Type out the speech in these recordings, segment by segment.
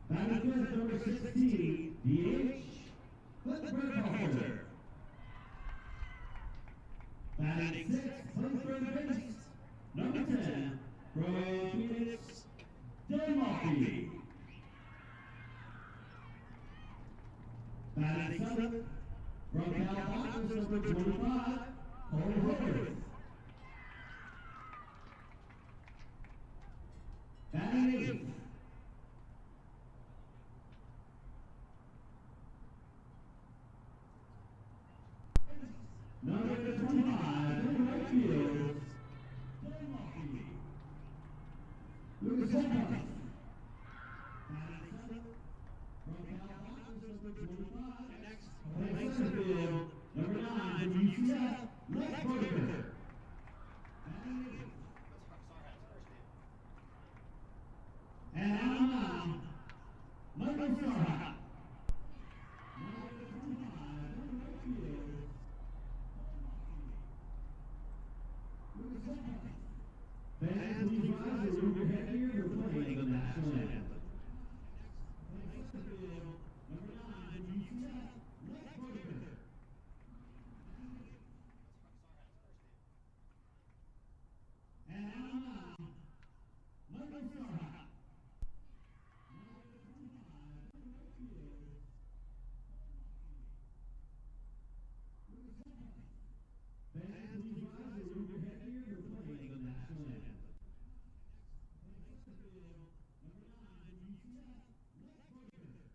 Batting fifth, number 16, DH, Clint. Batting sixth, playing third base, number 10, from Chinooks, Dylan. Batting seventh, from Cal, number 25, Cole. Batting eighth, number 25, in right field, Lucas Hopper. Batting seventh, from Cal, number 25, next, playing center field, number 9, from UCF, left fielder. Batting eighth. And on the mound, Michael Sarha. Number 25, in right field, Lucas Hopper. Fans, please rise and move your head here. We're playing the national anthem. Playing center field, number 9, UCF, left fielder. And on the mound, Michael Sarha. Fans, please rise and move your head here. We're playing the national anthem. Number 9, UCF, left fielder. Michael Sarha.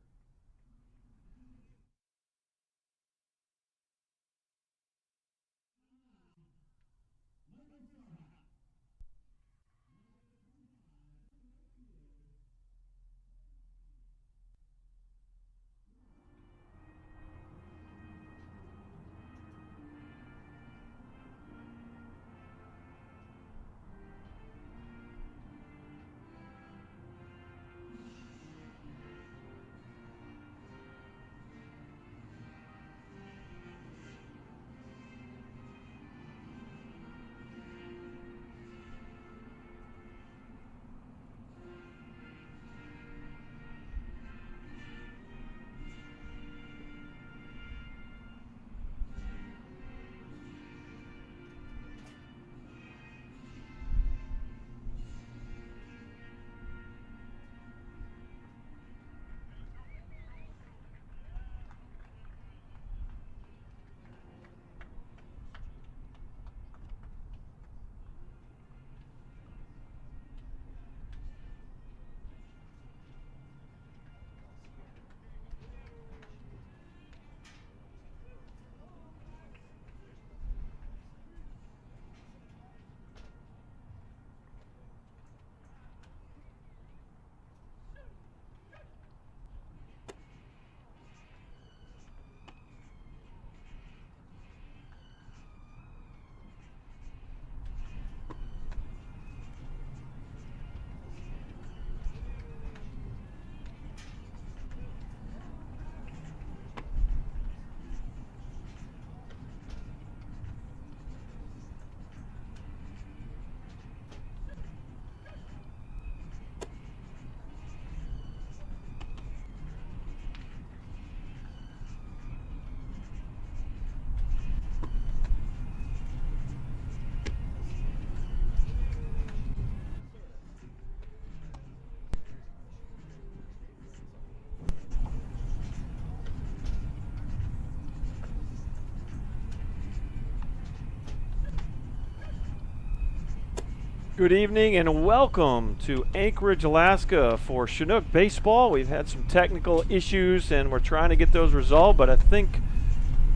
Good evening and welcome to Anchorage, Alaska for Chinook baseball. We've had some technical issues and we're trying to get those resolved, but I think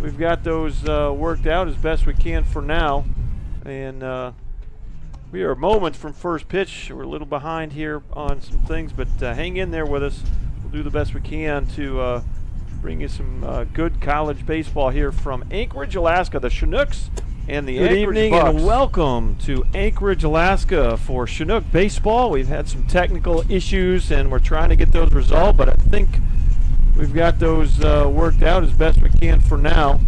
we've got those worked out as best we can for now. And we are moments from first pitch. We're a little behind here on some things, but hang in there with us. We'll do the best we can to bring you some good college baseball here from Anchorage, Alaska. The Chinooks and the Good evening Bucs. and welcome to Anchorage, Alaska for Chinook baseball. We've had some technical issues and we're trying to get those resolved, but I think we've got those worked out as best we can for now.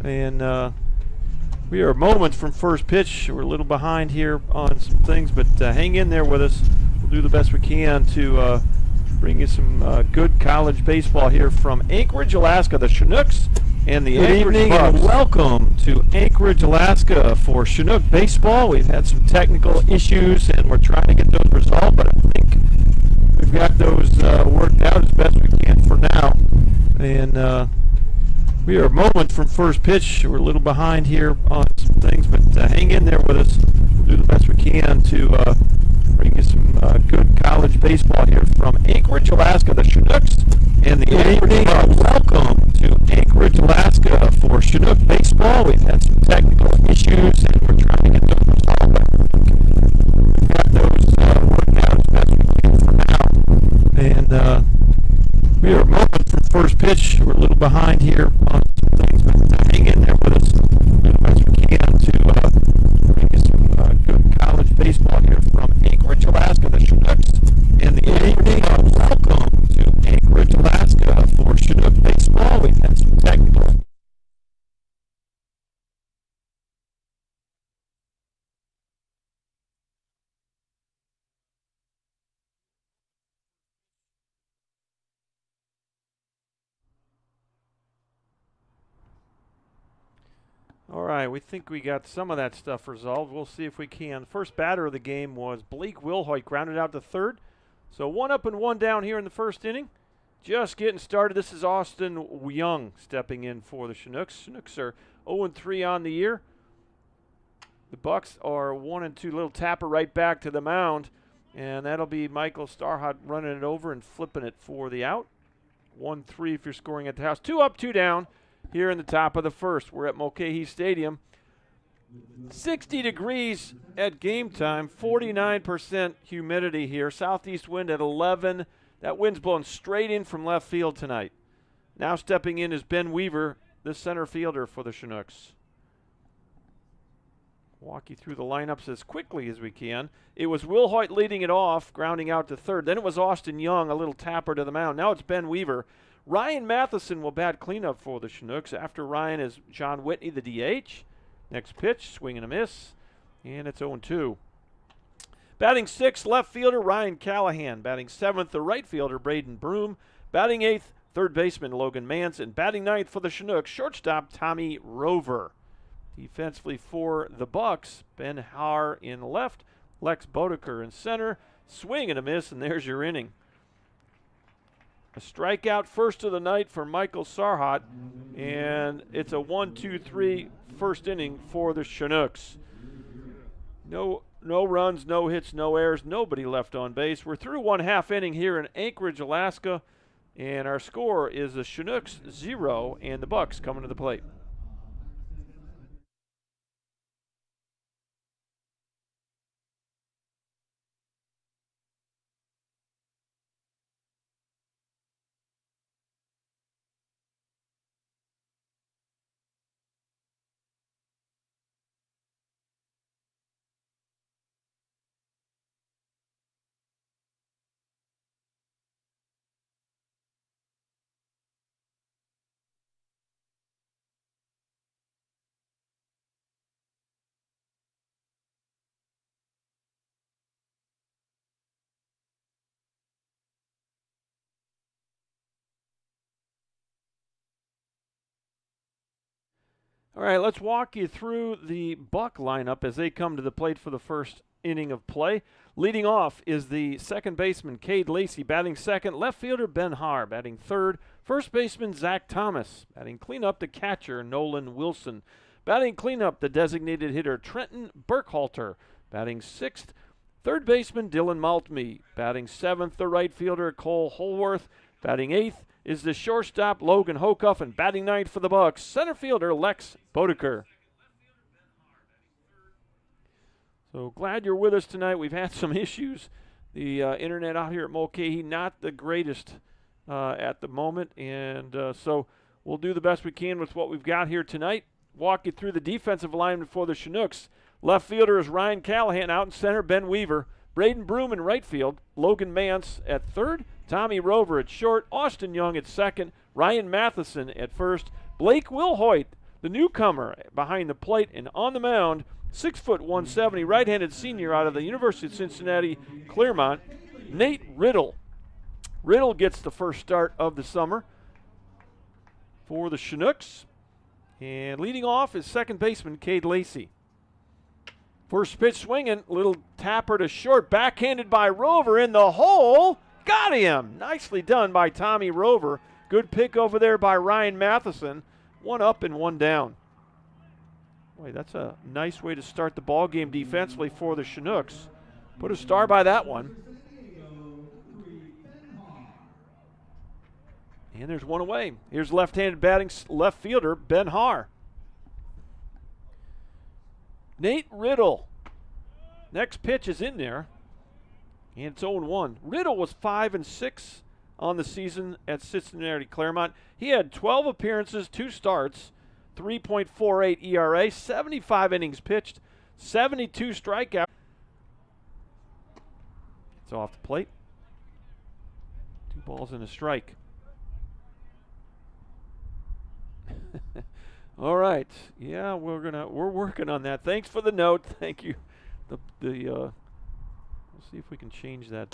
And we are moments from first pitch. We're a little behind here on some things, but hang in there with us. We'll do the best we can to bring you some good college baseball here from Anchorage, Alaska. The Chinooks and the Anchorage Bucs. And welcome to Anchorage, Alaska for Chinook baseball. We've had some technical issues, and we're trying to get those resolved, but I think we've got those worked out as best we can for now. And we are a moment from first pitch. We're a little behind here on some things, but hang in there with us. We'll do the best we can to bring you some good college baseball here from Anchorage, Alaska. The Chinooks and the Anchorage Bucs. Welcome to Anchorage, Alaska for Chinook baseball. We've had some technical issues, and we're trying to get those resolved. We've got those worked out as best we can for now. And we are a moment from first pitch. We're a little behind here on some things, but hang in there with us. We'll do the best we can to bring you some good college baseball here from Anchorage, Alaska. The Chinooks and the Anchorage Bucs. Welcome to Anchorage, Alaska for Chinook baseball. We've had some technical. All right, we think we got some of that stuff resolved. We'll see if we can. First batter of the game was Blake Wilhoit, grounded out to third. So 1 up and 1 down here in the first inning. Just getting started. This is Austin Young stepping in for the Chinooks. Chinooks are 0-3 on the year. The Bucs are 1-2. Little tapper right back to the mound. And that'll be Michael Starhot running it over and flipping it for the out. 1-3 if you're scoring at the house. 2 up, 2 down. Here in the top of the first. We're at Mulcahy Stadium. 60 degrees at game time, 49% humidity here. Southeast wind at 11. That wind's blowing straight in from left field tonight. Now stepping in is Ben Weaver, the center fielder for the Chinooks. Walk you through the lineups as quickly as we can. It was Wilhoit leading it off, grounding out to third. Then it was Austin Young, a little tapper to the mound. Now it's Ben Weaver. Ryan Matheson will bat cleanup for the Chinooks. After Ryan is John Whitney, the DH. Next pitch, swing and a miss, and it's 0-2. Batting 6th, left fielder Ryan Callahan. Batting 7th, the right fielder Braden Broom. Batting 8th, third baseman Logan Mance. And batting 9th for the Chinooks, shortstop Tommy Rover. Defensively for the Bucs, Ben Haar in left, Lex Bodeker in center. Swing and a miss, and there's your inning. A strikeout first of the night for Michael Sarhat, and it's a 1-2-3 first inning for the Chinooks. No runs, no hits, no errors, nobody left on base. We're through 1/2 inning here in Anchorage, Alaska, and our score is the Chinooks 0 and the Bucs coming to the plate. All right, let's walk you through the Buck lineup as they come to the plate for the first inning of play. Leading off is the second baseman, Cade Lacey, batting second. Left fielder, Ben Haar, batting third. First baseman, Zach Thomas. Batting cleanup, the catcher, Nolan Wilson. Batting cleanup, the designated hitter, Trenton Burkhalter. Batting sixth, third baseman, Dylan Maltby. Batting seventh, the right fielder, Cole Holworth. Batting eighth is the shortstop, Logan Hocuff, and batting ninth for the Bucs, center fielder Lex Bodeker. So glad you're with us tonight. We've had some issues. The internet out here at Mulcahy, not the greatest at the moment, and so we'll do the best we can with what we've got here tonight. Walk you through the defensive alignment for the Chinooks. Left fielder is Ryan Callahan, out in center, Ben Weaver. Braden Broom in right field, Logan Mance at third, Tommy Rover at short, Austin Young at second, Ryan Matheson at first, Blake Wilhoit, the newcomer, behind the plate and on the mound, 6'170", right-handed senior out of the University of Cincinnati, Claremont, Nate Riddle. Riddle gets the first start of the summer for the Chinooks. And leading off is second baseman Cade Lacey. First pitch swinging, little tapper to short, backhanded by Rover in the hole. Got him! Nicely done by Tommy Rover. Good pick over there by Ryan Matheson. One up and one down. Boy, that's a nice way to start the ball game defensively for the Chinooks. Put a star by that one. And there's one away. Here's left-handed batting left fielder Ben Haar. Nate Riddle. Next pitch is in there. And it's 0-1. Riddle was 5-6 on the season at Cincinnati Claremont. He had 12 appearances, 2 starts, 3.48 ERA, 75 innings pitched, 72 strikeouts. It's off the plate. 2 balls and a strike. All right. Yeah, we're working on that. Thanks for the note. Thank you. We'll see if we can change that.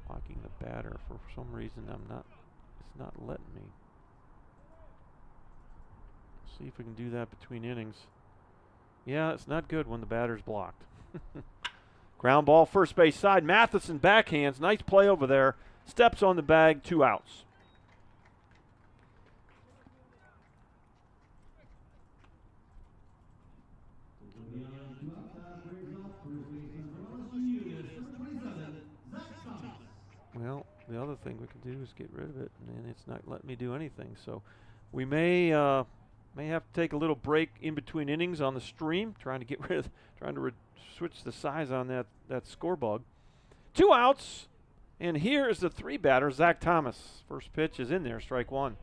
Blocking the batter for some reason. It's not letting me. See if we can do that between innings. Yeah, it's not good when the batter's blocked. Ground ball, first base side. Matheson backhands. Nice play over there. Steps on the bag, 2 outs. Well, the other thing we can do is get rid of it, and it's not letting me do anything. So we may have to take a little break in between innings on the stream, trying to switch the size on that score bug. 2 outs, and here is the 3 batter, Zach Thomas. First pitch is in there, strike 1.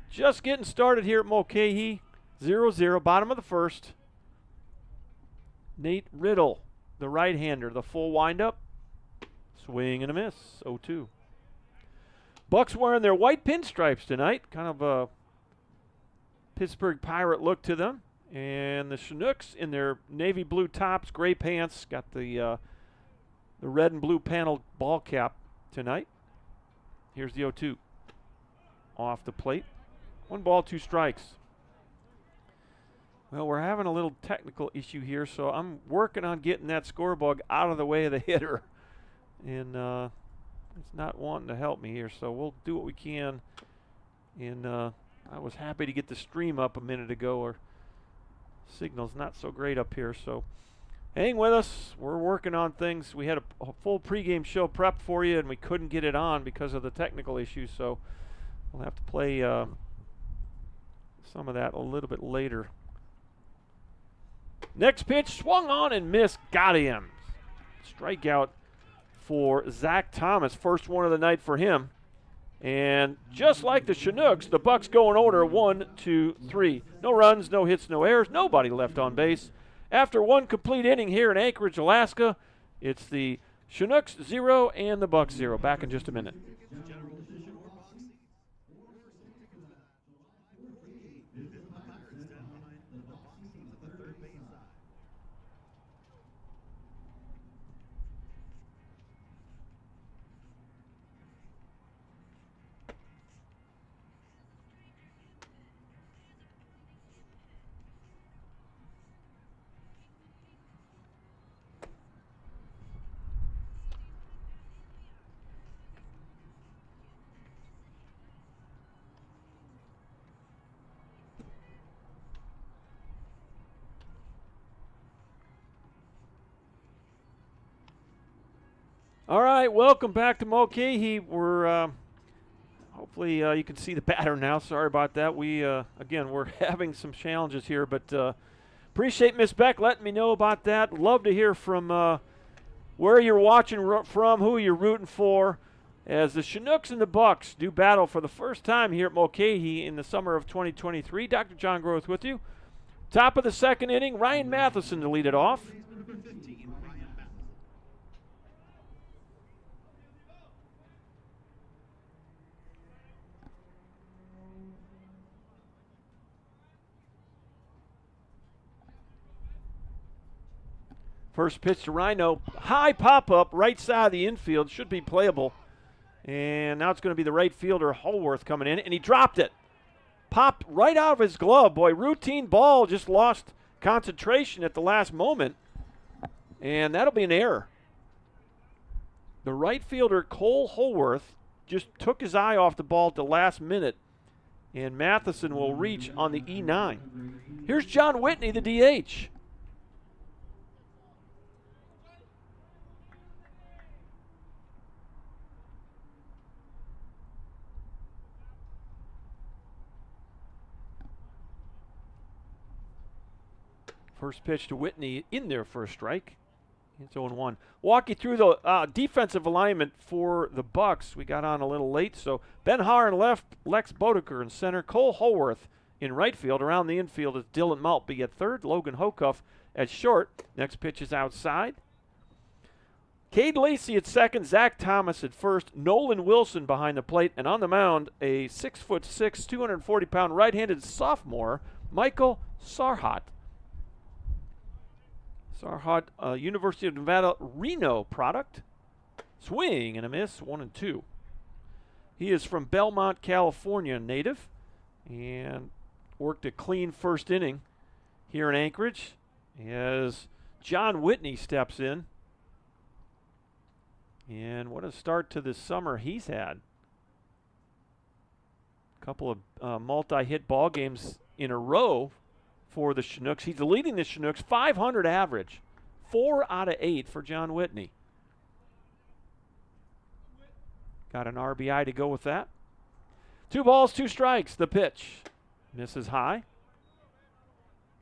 Just getting started here at Mulcahy, 0-0, bottom of the first. Nate Riddle, the right-hander, the full windup. Swing and a miss, 0-2. Bucs wearing their white pinstripes tonight, kind of a Pittsburgh Pirate look to them. And the Chinooks in their navy blue tops, gray pants, got the red and blue paneled ball cap tonight. Here's the 0-2. Off the plate. 1 ball, 2 strikes. Well, we're having a little technical issue here, so I'm working on getting that score bug out of the way of the hitter. And it's not wanting to help me here, so we'll do what we can. And I was happy to get the stream up a minute ago. Our signal's not so great up here, so hang with us. We're working on things. We had a full pregame show prepped for you, and we couldn't get it on because of the technical issues, so we'll have to play some of that a little bit later. Next pitch, swung on and missed. Got him. Strikeout for Zach Thomas. First one of the night for him. And just like the Chinooks, the Bucs go in order 1, 2, 3. No runs, no hits, no errors. Nobody left on base. After 1 complete inning here in Anchorage, Alaska, it's the Chinooks 0 and the Bucs 0. Back in just a minute. All right, welcome back to Mulcahy. We're hopefully you can see the batter now. Sorry about that. Again, we're having some challenges here, but appreciate Miss Beck letting me know about that. Love to hear from where you're watching from, who you're rooting for, as the Chinooks and the Bucs do battle for the first time here at Mulcahy in the summer of 2023. Dr. John Groth with you. Top of the second inning, Ryan Matheson to lead it off. First pitch to Rhino. High pop-up, right side of the infield. Should be playable. And now it's going to be the right fielder, Holworth, coming in. And he dropped it. Popped right out of his glove. Boy, routine ball, just lost concentration at the last moment. And that'll be an error. The right fielder, Cole Holworth, just took his eye off the ball at the last minute. And Matheson will reach on the E9. Here's John Whitney, the DH. First pitch to Whitney in there for a strike. It's 0-1. Walk you through the defensive alignment for the Bucs. We got on a little late, so Ben Haar in left, Lex Bodeker in center, Cole Holworth in right field. Around the infield is Dylan Maltby at third, Logan Hocuff at short. Next pitch is outside. Cade Lacey at second, Zach Thomas at first, Nolan Wilson behind the plate, and on the mound, a 6'6", 240-pound right-handed sophomore, Michael Sarhat. Sarhat, University of Nevada, Reno product. Swing and a miss, 1-2. He is from Belmont, California native, and worked a clean first inning here in Anchorage as John Whitney steps in. And what a start to this summer he's had. A couple of multi-hit ball games in a row for the Chinooks. He's leading the Chinooks, 500 average, 4 out of 8 for John Whitney. Got an RBI to go with that. 2 balls, 2 strikes. The pitch misses high.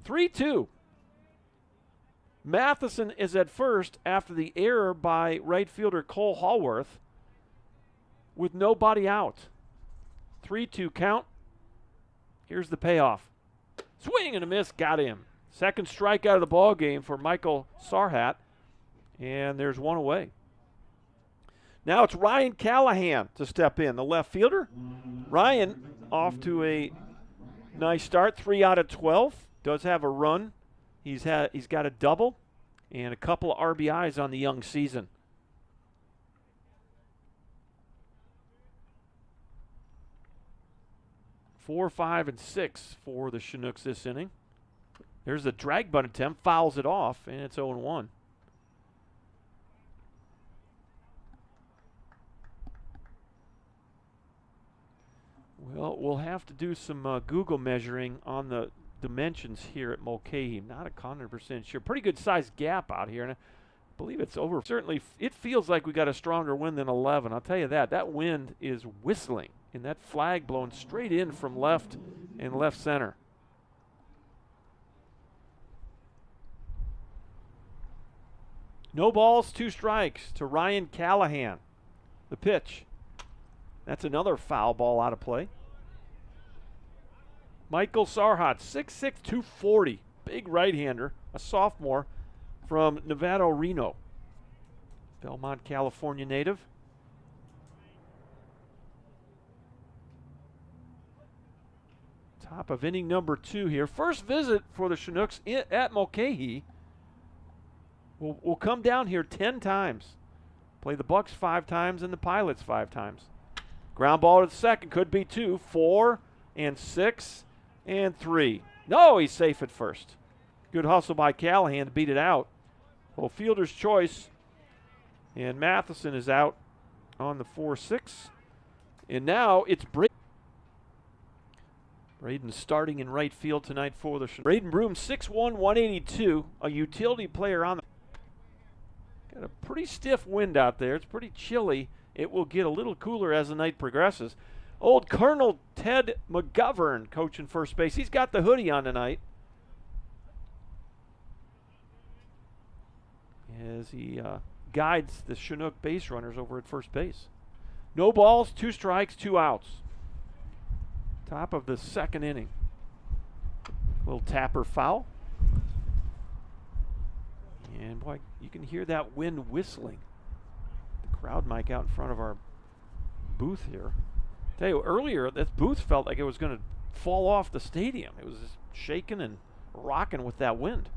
3-2. Matheson is at first after the error by right fielder Cole Holworth with nobody out. 3-2 count. Here's the payoff. Swing and a miss, got him. Second strikeout of the ball game for Michael Sarhat, and there's one away. Now it's Ryan Callahan to step in, the left fielder. Ryan off to a nice start, 3 out of 12. Does have a run. He's got a double and a couple of RBIs on the young season. Four, 5, and 6 for the Chinooks this inning. There's a drag bunt attempt, fouls it off, and it's 0-1. Well, we'll have to do some Google measuring on the dimensions here at Mulcahy. Not 100% sure. Pretty good sized gap out here, and I believe it's over. Certainly, it feels like we got a stronger wind than 11. I'll tell you that. That wind is whistling. And that flag blown straight in from left and left center. No balls, 2 strikes to Ryan Callahan. The pitch. That's another foul ball out of play. Michael Sarhat, 6'6", 240. Big right-hander, a sophomore from Nevada, Reno. Belmont, California native. Top of inning number 2 here. First visit for the Chinooks at Mulcahy. We'll come down here 10 times. Play the Bucs 5 times and the Pilots 5 times. Ground ball to the second. Could be 2, 4, and 6, and 3. No, he's safe at first. Good hustle by Callahan to beat it out. Well, fielder's choice. And Matheson is out on the 4-6. And now it's Braden starting in right field tonight for the Braden Broom, 6'1", 182, a utility player on the. Got a pretty stiff wind out there. It's pretty chilly. It will get a little cooler as the night progresses. Old Colonel Ted McGovern coaching first base. He's got the hoodie on tonight as he guides the Chinook base runners over at first base. No balls, 2 strikes, 2 outs. Top of the second inning. Little tapper foul. And boy, you can hear that wind whistling. The crowd mic out in front of our booth here. Tell you, earlier, that booth felt like it was going to fall off the stadium. It was just shaking and rocking with that wind.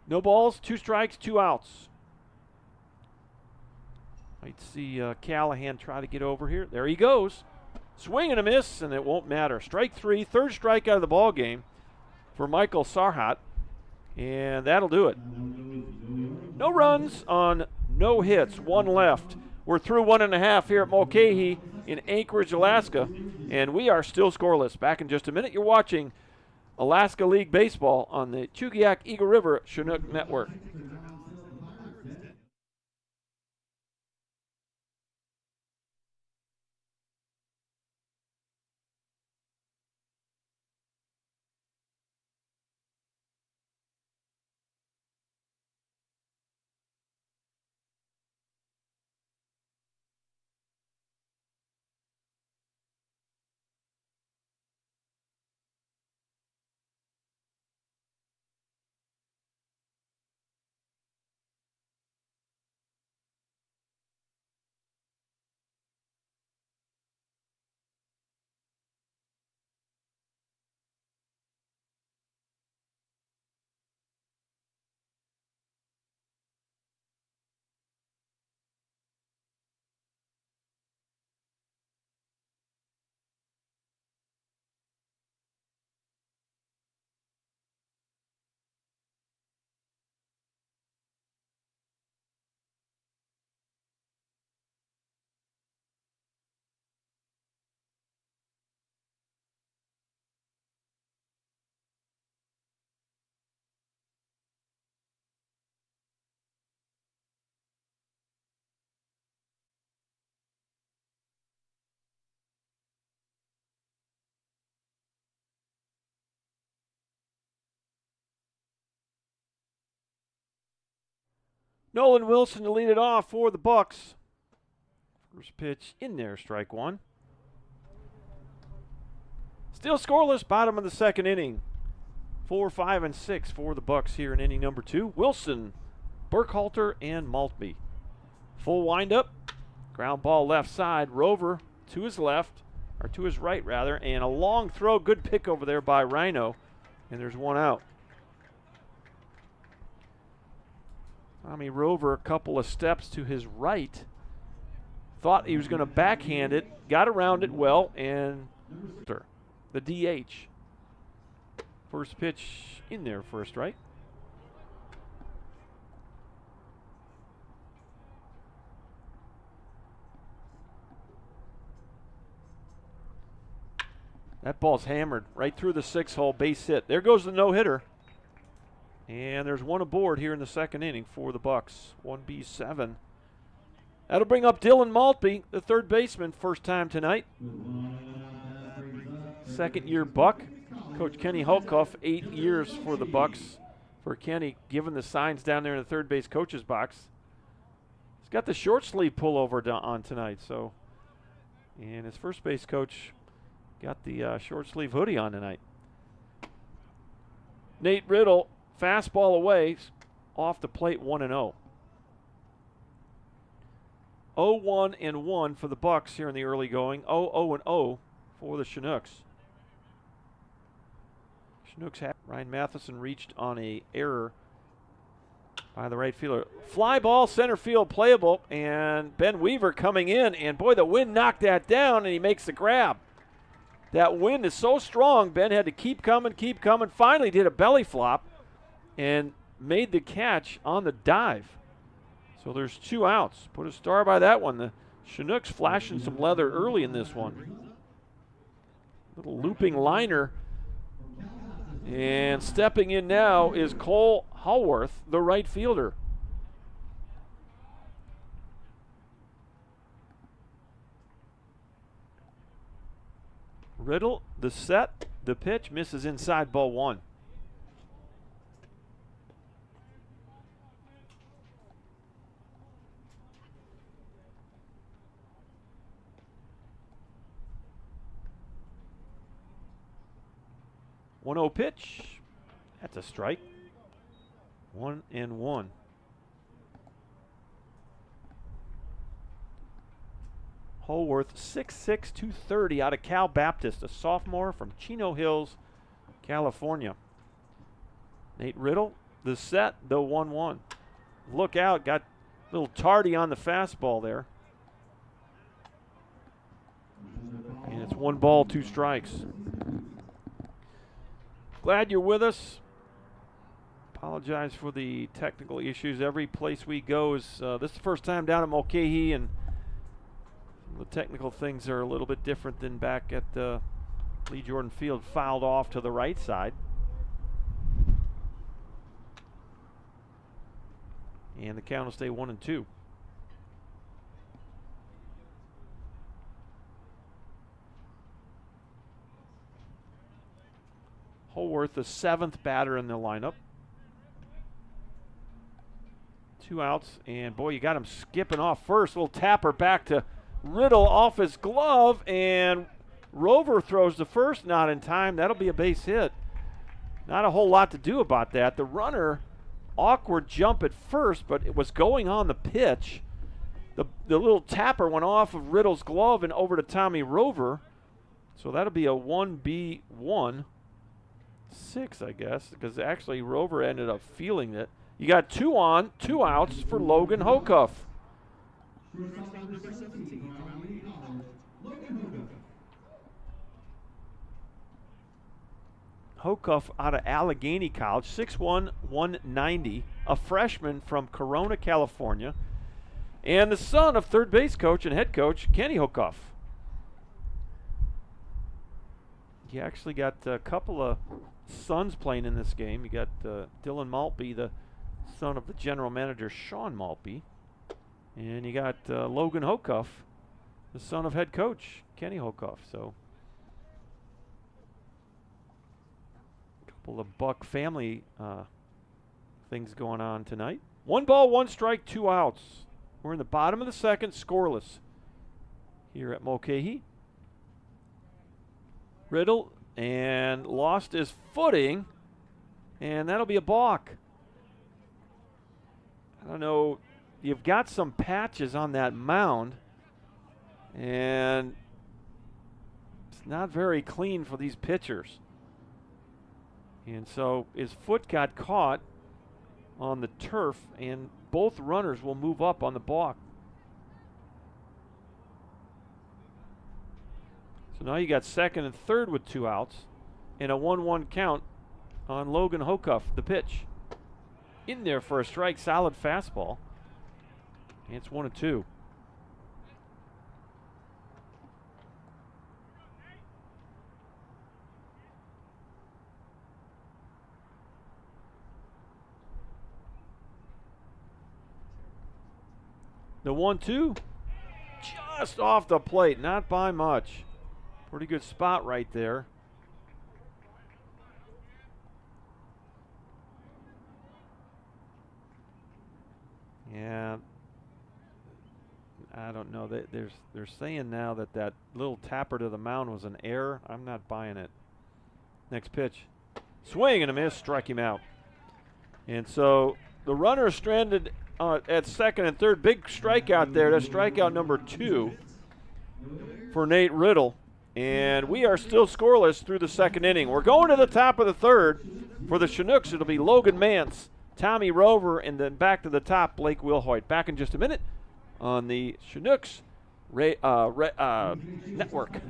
No balls, 2 strikes, 2 outs. Might see Callahan try to get over here. There he goes. Swing and a miss, and it won't matter. Strike 3, third strikeout of the ball game for Michael Sarhat. And that'll do it. No runs on no hits, 1 left. We're through 1.5 here at Mulcahy in Anchorage, Alaska, and we are still scoreless. Back in just a minute. You're watching Alaska League Baseball on the Chugiak Eagle River Chinook Network. Nolan Wilson to lead it off for the Bucs. First pitch in there, strike 1. Still scoreless, bottom of the second inning. 4, 5, and 6 for the Bucs here in inning number 2. Wilson, Burkhalter, and Maltby. Full windup, ground ball left side. Rover to his left, or to his right rather, and a long throw. Good pick over there by Rhino, and there's 1 out. Tommy Rover, a couple of steps to his right. Thought he was going to backhand it, got around it well, and the DH. First pitch in there for a strike. That ball's hammered right through the 6-hole, base hit. There goes the no-hitter. And there's 1 aboard here in the second inning for the Bucs. 1B7. That'll bring up Dylan Maltby, the third baseman, first time tonight. Second-year Buck. Coach Kenny Holkoff, 8 years for the Bucs. For Kenny, given the signs down there in the third base coach's box. He's got the short sleeve pullover on tonight, so. And his first base coach got the short sleeve hoodie on tonight. Nate Riddle. Fastball away, off the plate, 1-0. 0-1-1 for the Bucs here in the early going. 0-0-0 for the Chinooks. Chinooks have Ryan Matheson reached on a error by the right fielder. Fly ball, center field, playable, and Ben Weaver coming in, and boy, the wind knocked that down, and he makes the grab. That wind is so strong, Ben had to keep coming. Finally did a belly flop and made the catch on the dive. So there's 2 outs. Put a star by that one. The Chinooks flashing some leather early in this one. Little looping liner. And stepping in now is Cole Hallworth, the right fielder. Riddle, the set, the pitch, misses inside, ball 1. One-0 pitch. That's a strike. 1-1. Hallworth, 6'6", 230 out of Cal Baptist, a sophomore from Chino Hills, California. Nate Riddle, The set, the 1-1. Look out, got a little tardy on the fastball there. And it's 1 ball, 2 strikes. Glad you're with us. Apologize for the technical issues. Every place we go is, this is the first time down at Mulcahy, and the technical things are a little bit different than back at Lee Jordan Field. Fouled off to the right side. And the count will stay 1-2. Holworth, the 7th batter in the lineup. 2 outs, and boy, you got him skipping off first. Little tapper back to Riddle off his glove, and Rover throws the first, not in time. That'll be a base hit. Not a whole lot to do about that. The runner, awkward jump at first, but it was going on the pitch. The little tapper went off of Riddle's glove and over to Tommy Rover. So that'll be a 1B1. 6, I guess, because actually Rover ended up feeling it. You got 2 on, 2 outs for Logan Hocuff. Hocuff out of Allegheny College, 6'1", 190, a freshman from Corona, California, and the son of third base coach and head coach Kenny Hocuff. You actually got a couple of sons playing in this game. You got Dylan Maltby, the son of the general manager Sean Maltby, and you got Logan Hocuff, the son of head coach Kenny Hocuff. So a couple of Buck family things going on tonight. 1 ball, 1 strike, 2 outs. We're in the bottom of the second, scoreless here at Mulcahy. Riddle, and lost his footing, and that'll be a balk. I don't know, you've got some patches on that mound, and it's not very clean for these pitchers. And so his foot got caught on the turf, and both runners will move up on the balk. So now you got second and third with 2 outs and a 1-1 count on Logan Hocuff, the pitch. In there for a strike, solid fastball. And it's 1-2. The 1-2 just off the plate, not by much. Pretty good spot right there. Yeah, I don't know. They're saying now that little tapper to the mound was an error. I'm not buying it. Next pitch. Swing and a miss, strike him out. And so the runner is stranded at second and third. Big strikeout there. That's strikeout number 2 for Nate Riddle. And we are still scoreless through the second inning. We're going to the top of the third. For the Chinooks, it'll be Logan Mance, Tommy Rover, and then back to the top, Blake Wilhoit. Back in just a minute on the Chinooks network.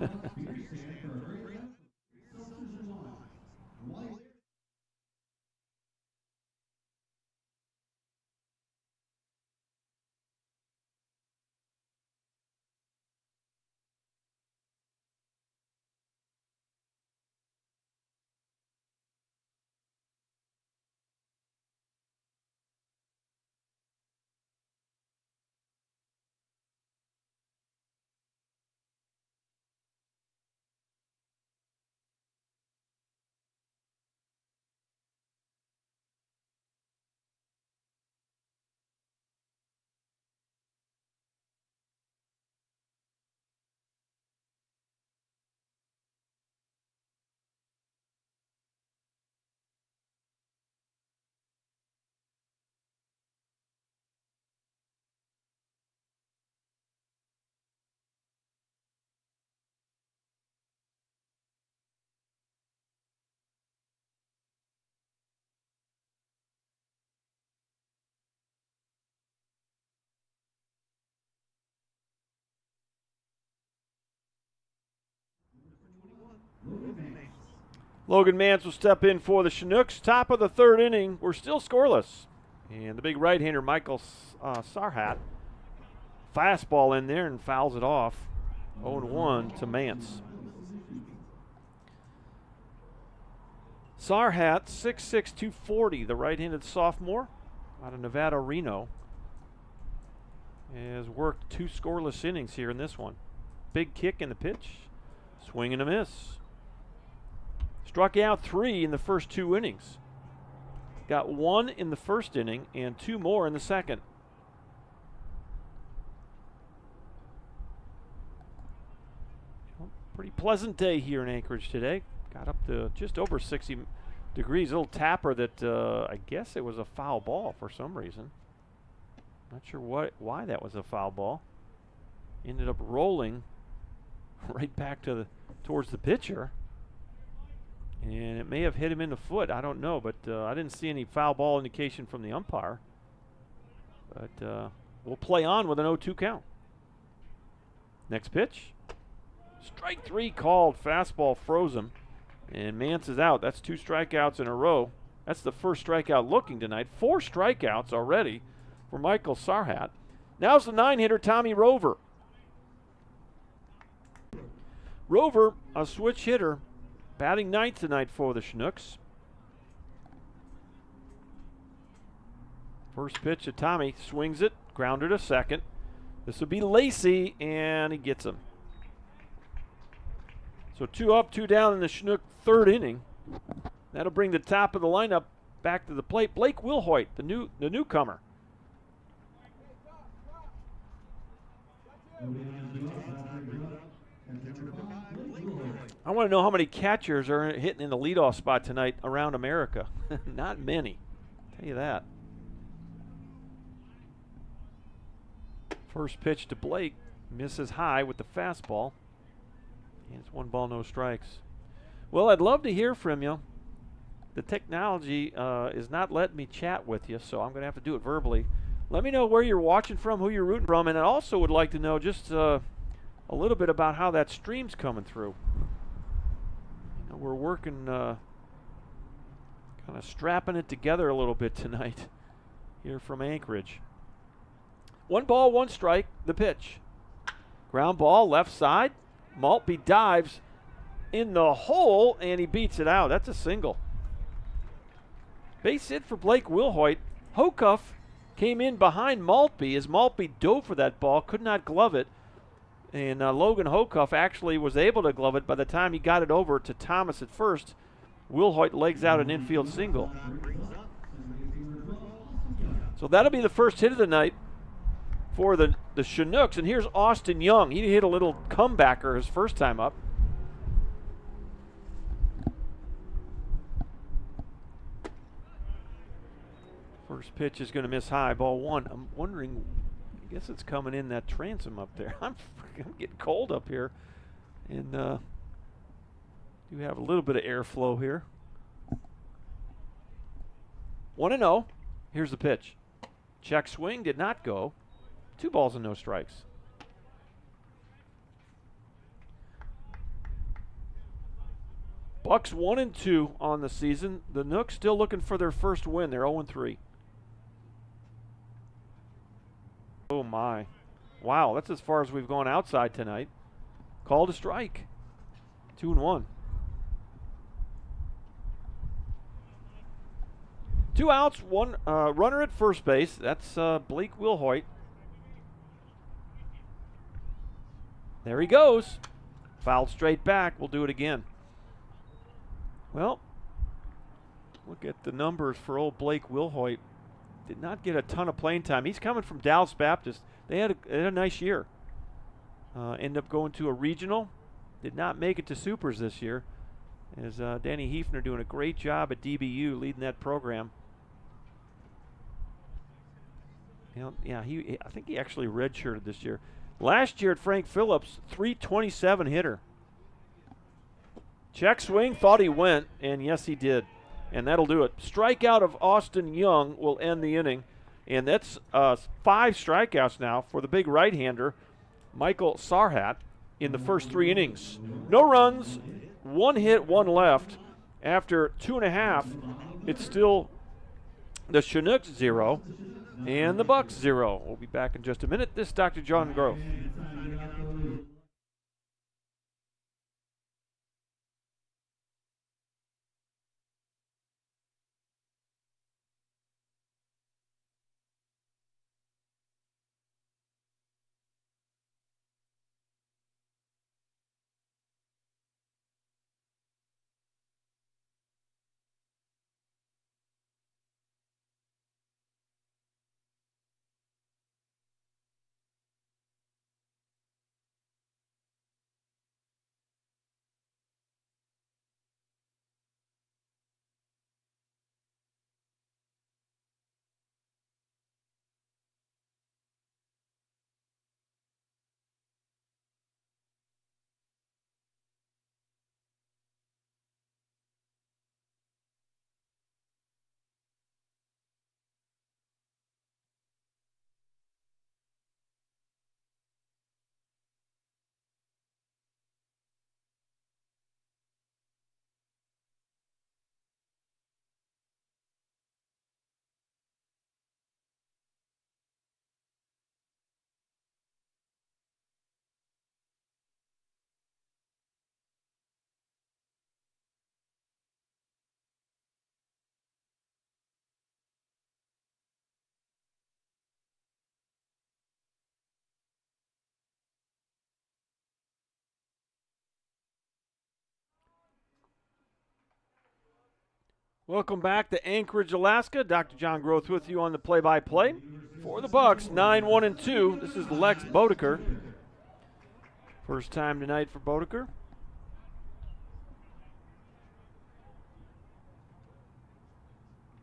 Logan Mance will step in for the Chinooks. Top of the third inning. We're still scoreless. And the big right-hander, Michael Sarhat, fastball in there and fouls it off. 0-1 to Mance. Sarhat, 6'6", 240, the right-handed sophomore out of Nevada, Reno, has worked 2 scoreless innings here in this one. Big kick in the pitch, swing and a miss. Struck out 3 in the first 2 innings. Got 1 in the first inning and 2 more in the second. Pretty pleasant day here in Anchorage today. Got up to just over 60 degrees. A little tapper that I guess it was a foul ball for some reason. Not sure why that was a foul ball. Ended up rolling right back to towards the pitcher. And it may have hit him in the foot. I don't know, but I didn't see any foul ball indication from the umpire. But we'll play on with an 0-2 count. Next pitch. Strike 3 called. Fastball froze him. And Mance is out. That's 2 strikeouts in a row. That's the first strikeout looking tonight. 4 strikeouts already for Michael Sarhat. Now's the 9-hitter, Tommy Rover. Rover, a switch hitter, batting 9th tonight for the Chinooks. First pitch to Tommy, swings it, grounded to second. This will be Lacey, and he gets him. So 2 up, 2 down in the Chinook third inning. That'll bring the top of the lineup back to the plate. Blake Wilhoit, the newcomer. I want to know how many catchers are hitting in the leadoff spot tonight around America. Not many, I'll tell you that. First pitch to Blake, misses high with the fastball. And it's 1 ball, no strikes. Well, I'd love to hear from you. The technology is not letting me chat with you, so I'm going to have to do it verbally. Let me know where you're watching from, who you're rooting from, and I also would like to know just a little bit about how that stream's coming through. You know, we're working, kind of strapping it together a little bit tonight here from Anchorage. 1 ball, 1 strike, the pitch. Ground ball, left side. Maltby dives in the hole, and he beats it out. That's a single. Base hit for Blake Wilhoit. Hocuff came in behind Maltby as Maltby dove for that ball, could not glove it. And Logan Hocuff actually was able to glove it by the time he got it over to Thomas at first. Wilhoit legs out an infield single. So that'll be the first hit of the night for the Chinooks. And here's Austin Young. He hit a little comebacker his first time up. First pitch is going to miss high, ball 1. I'm wondering, I guess it's coming in that transom up there. I'm getting cold up here. And do have a little bit of airflow here. 1-0. Here's the pitch. Check swing, did not go. 2 balls and no strikes. Bucs 1-2 on the season. The Nooks still looking for their first win. They're 0-3. Oh my. Wow, that's as far as we've gone outside tonight. Called a strike. 2-1. 2 outs, 1 runner at first base. That's Blake Wilhoit. There he goes. Fouled straight back. We'll do it again. Well, look at the numbers for old Blake Wilhoit. Did not get a ton of playing time. He's coming from Dallas Baptist. They had a nice year. Ended up going to a regional. Did not make it to Supers this year. As Danny Hefner doing a great job at DBU leading that program. You know, yeah, I think he actually redshirted this year. Last year at Frank Phillips, 327 hitter. Check swing, thought he went, and yes, he did. And that'll do it. Strikeout of Austin Young will end the inning. And that's 5 strikeouts now for the big right-hander, Michael Sarhat, in the first 3 innings. No runs, 1 hit, 1 left, After 2.5, it's still the Chinooks 0 and the Bucs 0. We'll be back in just a minute. This is Dr. John Groth. Welcome back to Anchorage, Alaska. Dr. John Groth with you on the play-by-play for the Bucs. 9-1-2. This is Lex Bodeker. First time tonight for Bodeker.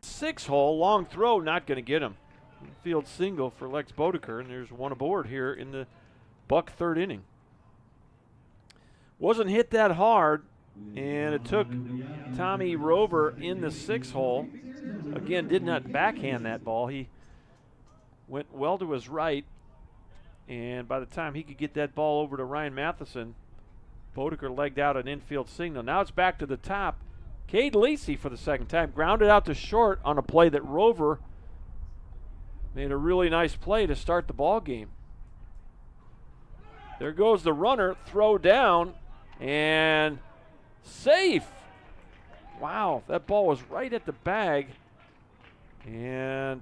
Six hole, long throw, not going to get him. Field single for Lex Bodeker, and there's one aboard here in the Buck third inning. Wasn't hit that hard, and it took Tommy Rover in the six hole. Again, did not backhand that ball. He went well to his right, and by the time he could get that ball over to Ryan Matheson, Bodeker legged out an infield signal. Now it's back to the top. Cade Lacey for the second time grounded out to short on a play that Rover made a really nice play to start the ball game. There goes the runner, throw down, and safe. Wow, that ball was right at the bag, and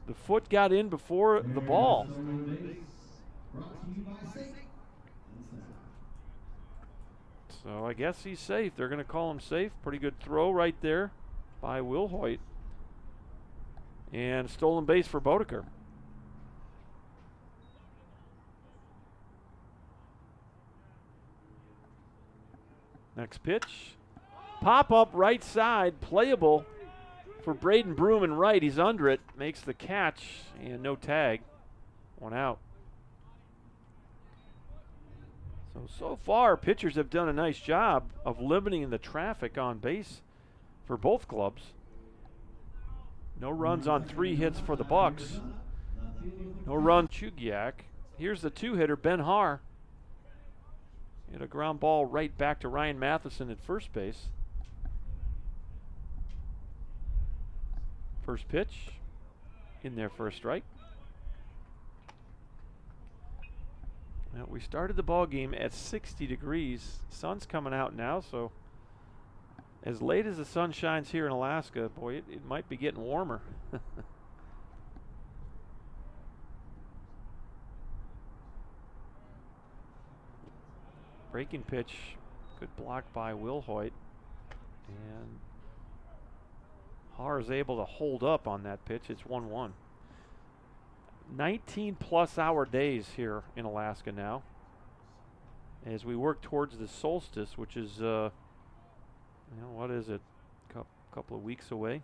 the foot got in before the ball. So I guess he's safe. They're going to call him safe. Pretty good throw right there by Will Hoyt. And stolen base for Bodeker. Next pitch. Pop up right side, playable for Braden Broom and right. He's under it, makes the catch, and no tag. One out. So far, pitchers have done a nice job of limiting the traffic on base for both clubs. No runs on 3 hits for the Bucs. No run, Chugiak. Here's the two-hitter, Ben Haar. Hit a ground ball right back to Ryan Matheson at first base. First pitch, in there for a strike. Now, we started the ball game at 60 degrees. Sun's coming out now, so as late as the sun shines here in Alaska, boy, it might be getting warmer. Breaking pitch, good block by Will Hoyt. And Haar is able to hold up on that pitch. It's 1-1. 19-plus hour days here in Alaska now as we work towards the solstice, which is, what is it, couple of weeks away.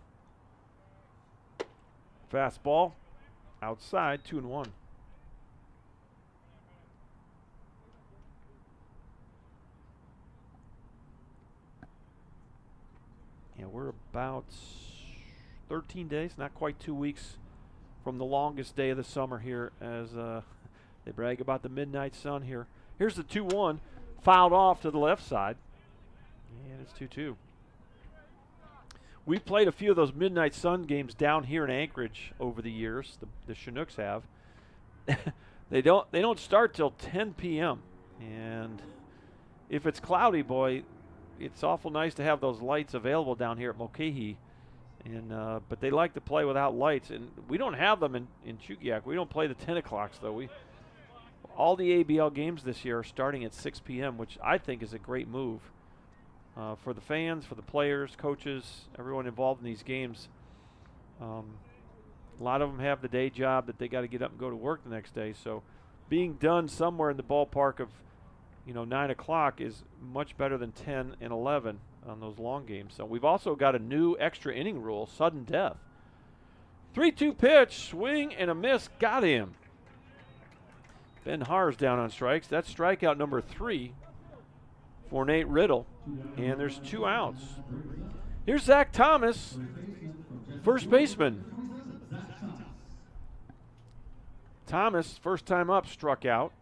Fastball outside, 2-1. Yeah, we're about 13 days, not quite 2 weeks from the longest day of the summer here, as they brag about the midnight sun here. Here's the 2-1, fouled off to the left side. And It's 2-2. We played a few of those Midnight Sun games down here in Anchorage over the years. The Chinooks have. They don't start till 10 p.m. And if it's cloudy, boy, it's awful nice to have those lights available down here at Mulcahy. And but they like to play without lights, and we don't have them in Chugiak. We don't play the 10 o'clocks though. All the ABL games this year are starting at 6 p.m., which I think is a great move for the fans, for the players, coaches, everyone involved in these games. A lot of them have the day job that they got to get up and go to work the next day. So being done somewhere in the ballpark of 9 o'clock is much better than 10 and 11 on those long games. So we've also got a new extra inning rule, sudden death. 3-2 pitch, swing and a miss, got him. Ben Haar's down on strikes. That's strikeout number 3 for Nate Riddle. And there's 2 outs. Here's Zach Thomas, first baseman. Thomas, first time up, struck out.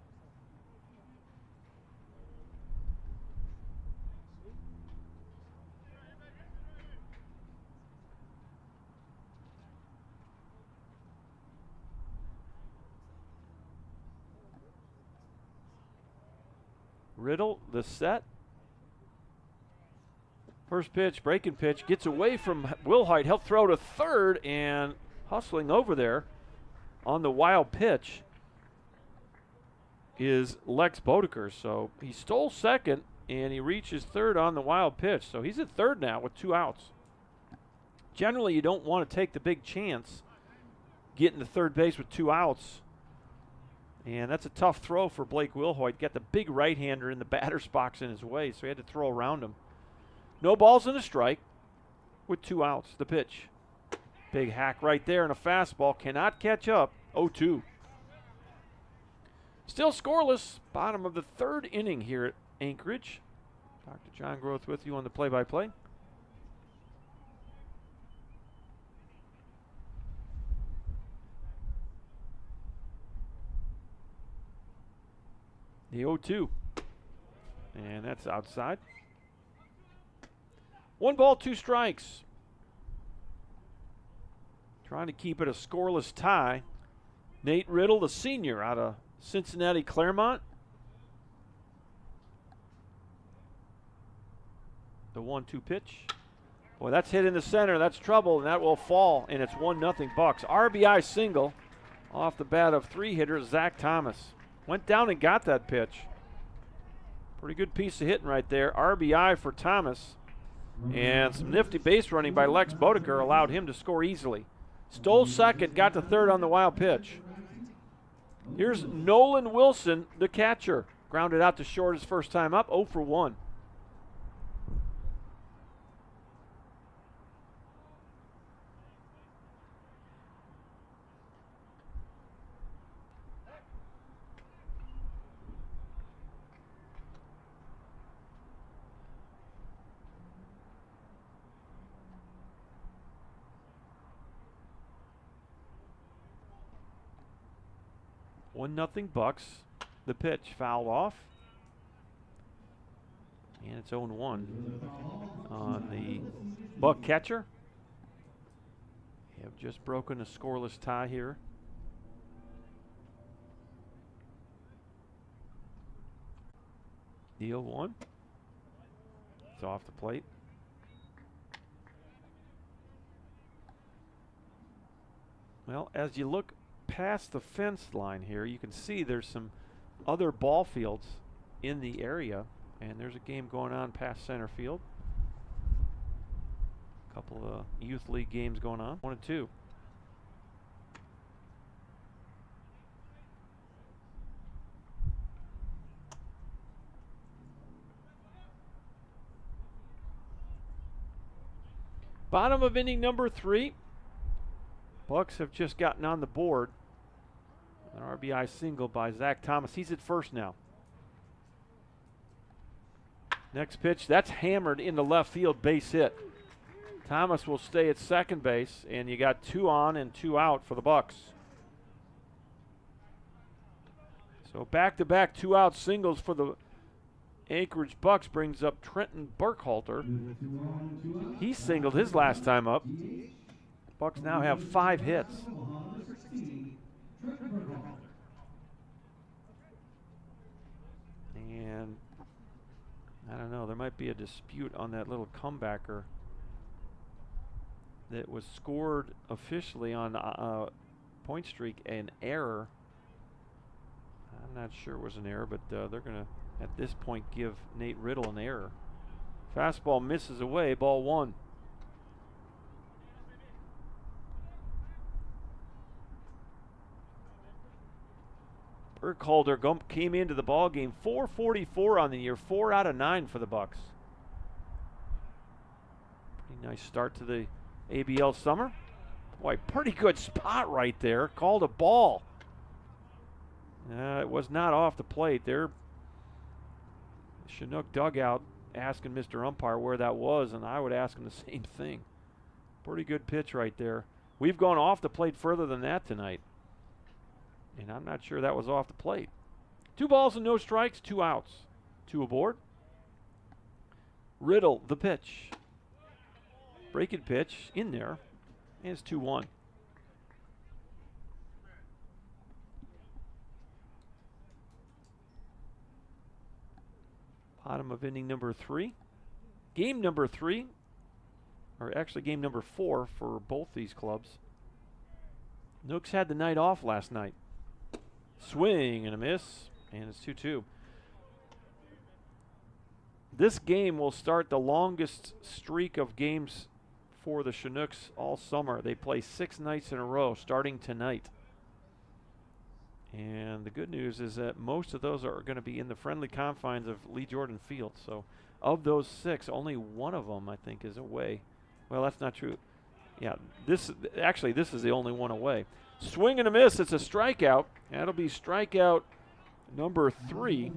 Riddle, the set. First pitch, breaking pitch, gets away from Wilhite. He'll throw to third, and hustling over there on the wild pitch is Lex Bodeker. So he stole second, and he reaches third on the wild pitch. So he's at third now with 2 outs. Generally, you don't want to take the big chance getting to third base with 2 outs. And that's a tough throw for Blake Wilhoit. Got the big right-hander in the batter's box in his way, so he had to throw around him. No balls and a strike with 2 outs. The pitch. Big hack right there and a fastball. Cannot catch up. 0-2. Still scoreless. Bottom of the 3rd inning here at Anchorage. Dr. John Groth with you on the play-by-play. The 0-2. And that's outside. 1 ball, 2 strikes. Trying to keep it a scoreless tie. Nate Riddle, the senior out of Cincinnati Claremont. The 1-2 pitch. Boy, that's hit in the center. That's trouble, and that will fall, and it's 1-0 Bucs. RBI single off the bat of 3-hitter Zach Thomas. Went down and got that pitch. Pretty good piece of hitting right there. RBI for Thomas. And some nifty base running by Lex Bodeker allowed him to score easily. Stole second, got to third on the wild pitch. Here's Nolan Wilson, the catcher. Grounded out to short his first time up, 0 for 1. Nothing Bucs. The pitch fouled off. And it's 0-1 on the Buck catcher. They have just broken a scoreless tie here. The 0-1. It's off the plate. Well, as you look past the fence line here, you can see there's some other ball fields in the area, and there's a game going on past center field. A couple of youth league games going on. 1 and 2. Bottom of inning number 3. Bucs have just gotten on the board. An RBI single by Zach Thomas. He's at first now. Next pitch, that's hammered into left field, base hit. Thomas will stay at second base, and you got 2 on and 2 out for the Bucs. So back-to-back 2-out singles for the Anchorage Bucs brings up Trenton Burkhalter. He singled his last time up. Bucs now have 5 hits. And I don't know, there might be a dispute on that little comebacker that was scored officially on point streak, an error. I'm not sure it was an error, but they're going to, at this point, give Nate Riddle an error. Fastball misses away, ball 1. Burkhalter came into the ball game 444 on the year, 4 out of 9 for the Bucs. Pretty nice start to the ABL summer. Boy, pretty good spot right there. Called a ball. It was not off the plate there. Chinook dugout asking Mr. Umpire where that was, and I would ask him the same thing. Pretty good pitch right there. We've gone off the plate further than that tonight, and I'm not sure that was off the plate. 2 balls and no strikes, 2 outs. 2 aboard. Riddle, the pitch. Breaking pitch in there, and it's 2-1. Bottom of inning number 3. Game number 3, or actually game number 4 for both these clubs. Nooks had the night off last night. Swing and a miss, and it's 2-2. This game will start the longest streak of games for the Chinooks all summer. They play 6 nights in a row starting tonight. And the good news is that most of those are going to be in the friendly confines of Lee Jordan Field. So of those 6, only one of them, I think, is away. Well, that's not true. Yeah, this is the only one away. Swing and a miss. It's a strikeout. That'll be strikeout number 3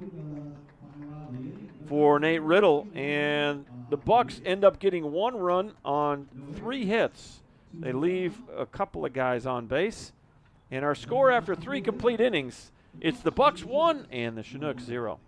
for Nate Riddle. And the Bucs end up getting 1 run on 3 hits. They leave a couple of guys on base. And our score after 3 complete innings, it's the Bucs 1 and the Chinooks 0.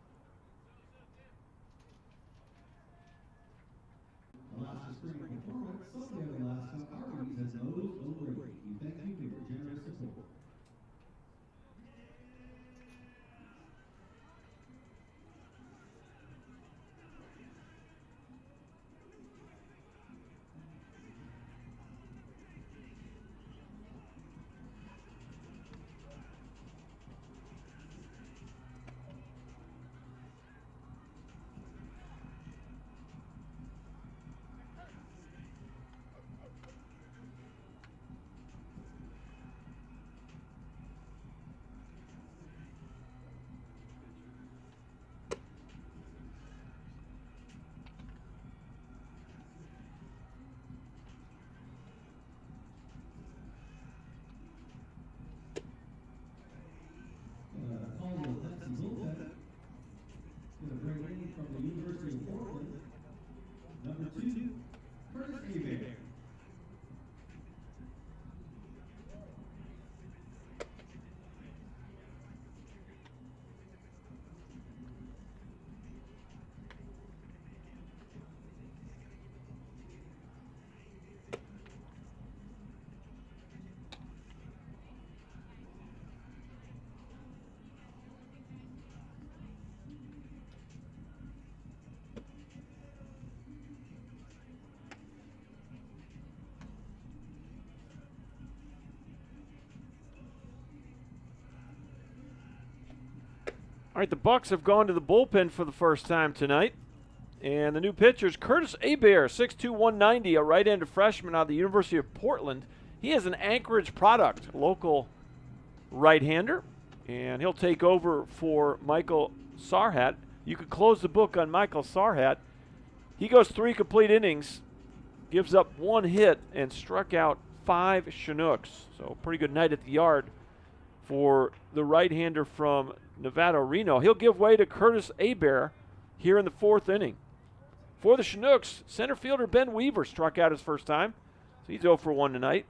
All right, the Bucs have gone to the bullpen for the first time tonight. And the new pitcher's Curtis Hebert, 6'2", 190, a right-handed freshman out of the University of Portland. He is an Anchorage product, local right-hander. And he'll take over for Michael Sarhat. You could close the book on Michael Sarhat. He goes 3 complete innings, gives up 1 hit, and struck out 5 Chinooks. So pretty good night at the yard for the right-hander from Nevada Reno. He'll give way to Curtis Hebert here in the 4th inning. For the Chinooks, center fielder Ben Weaver struck out his first time. So he's 0 for 1 tonight.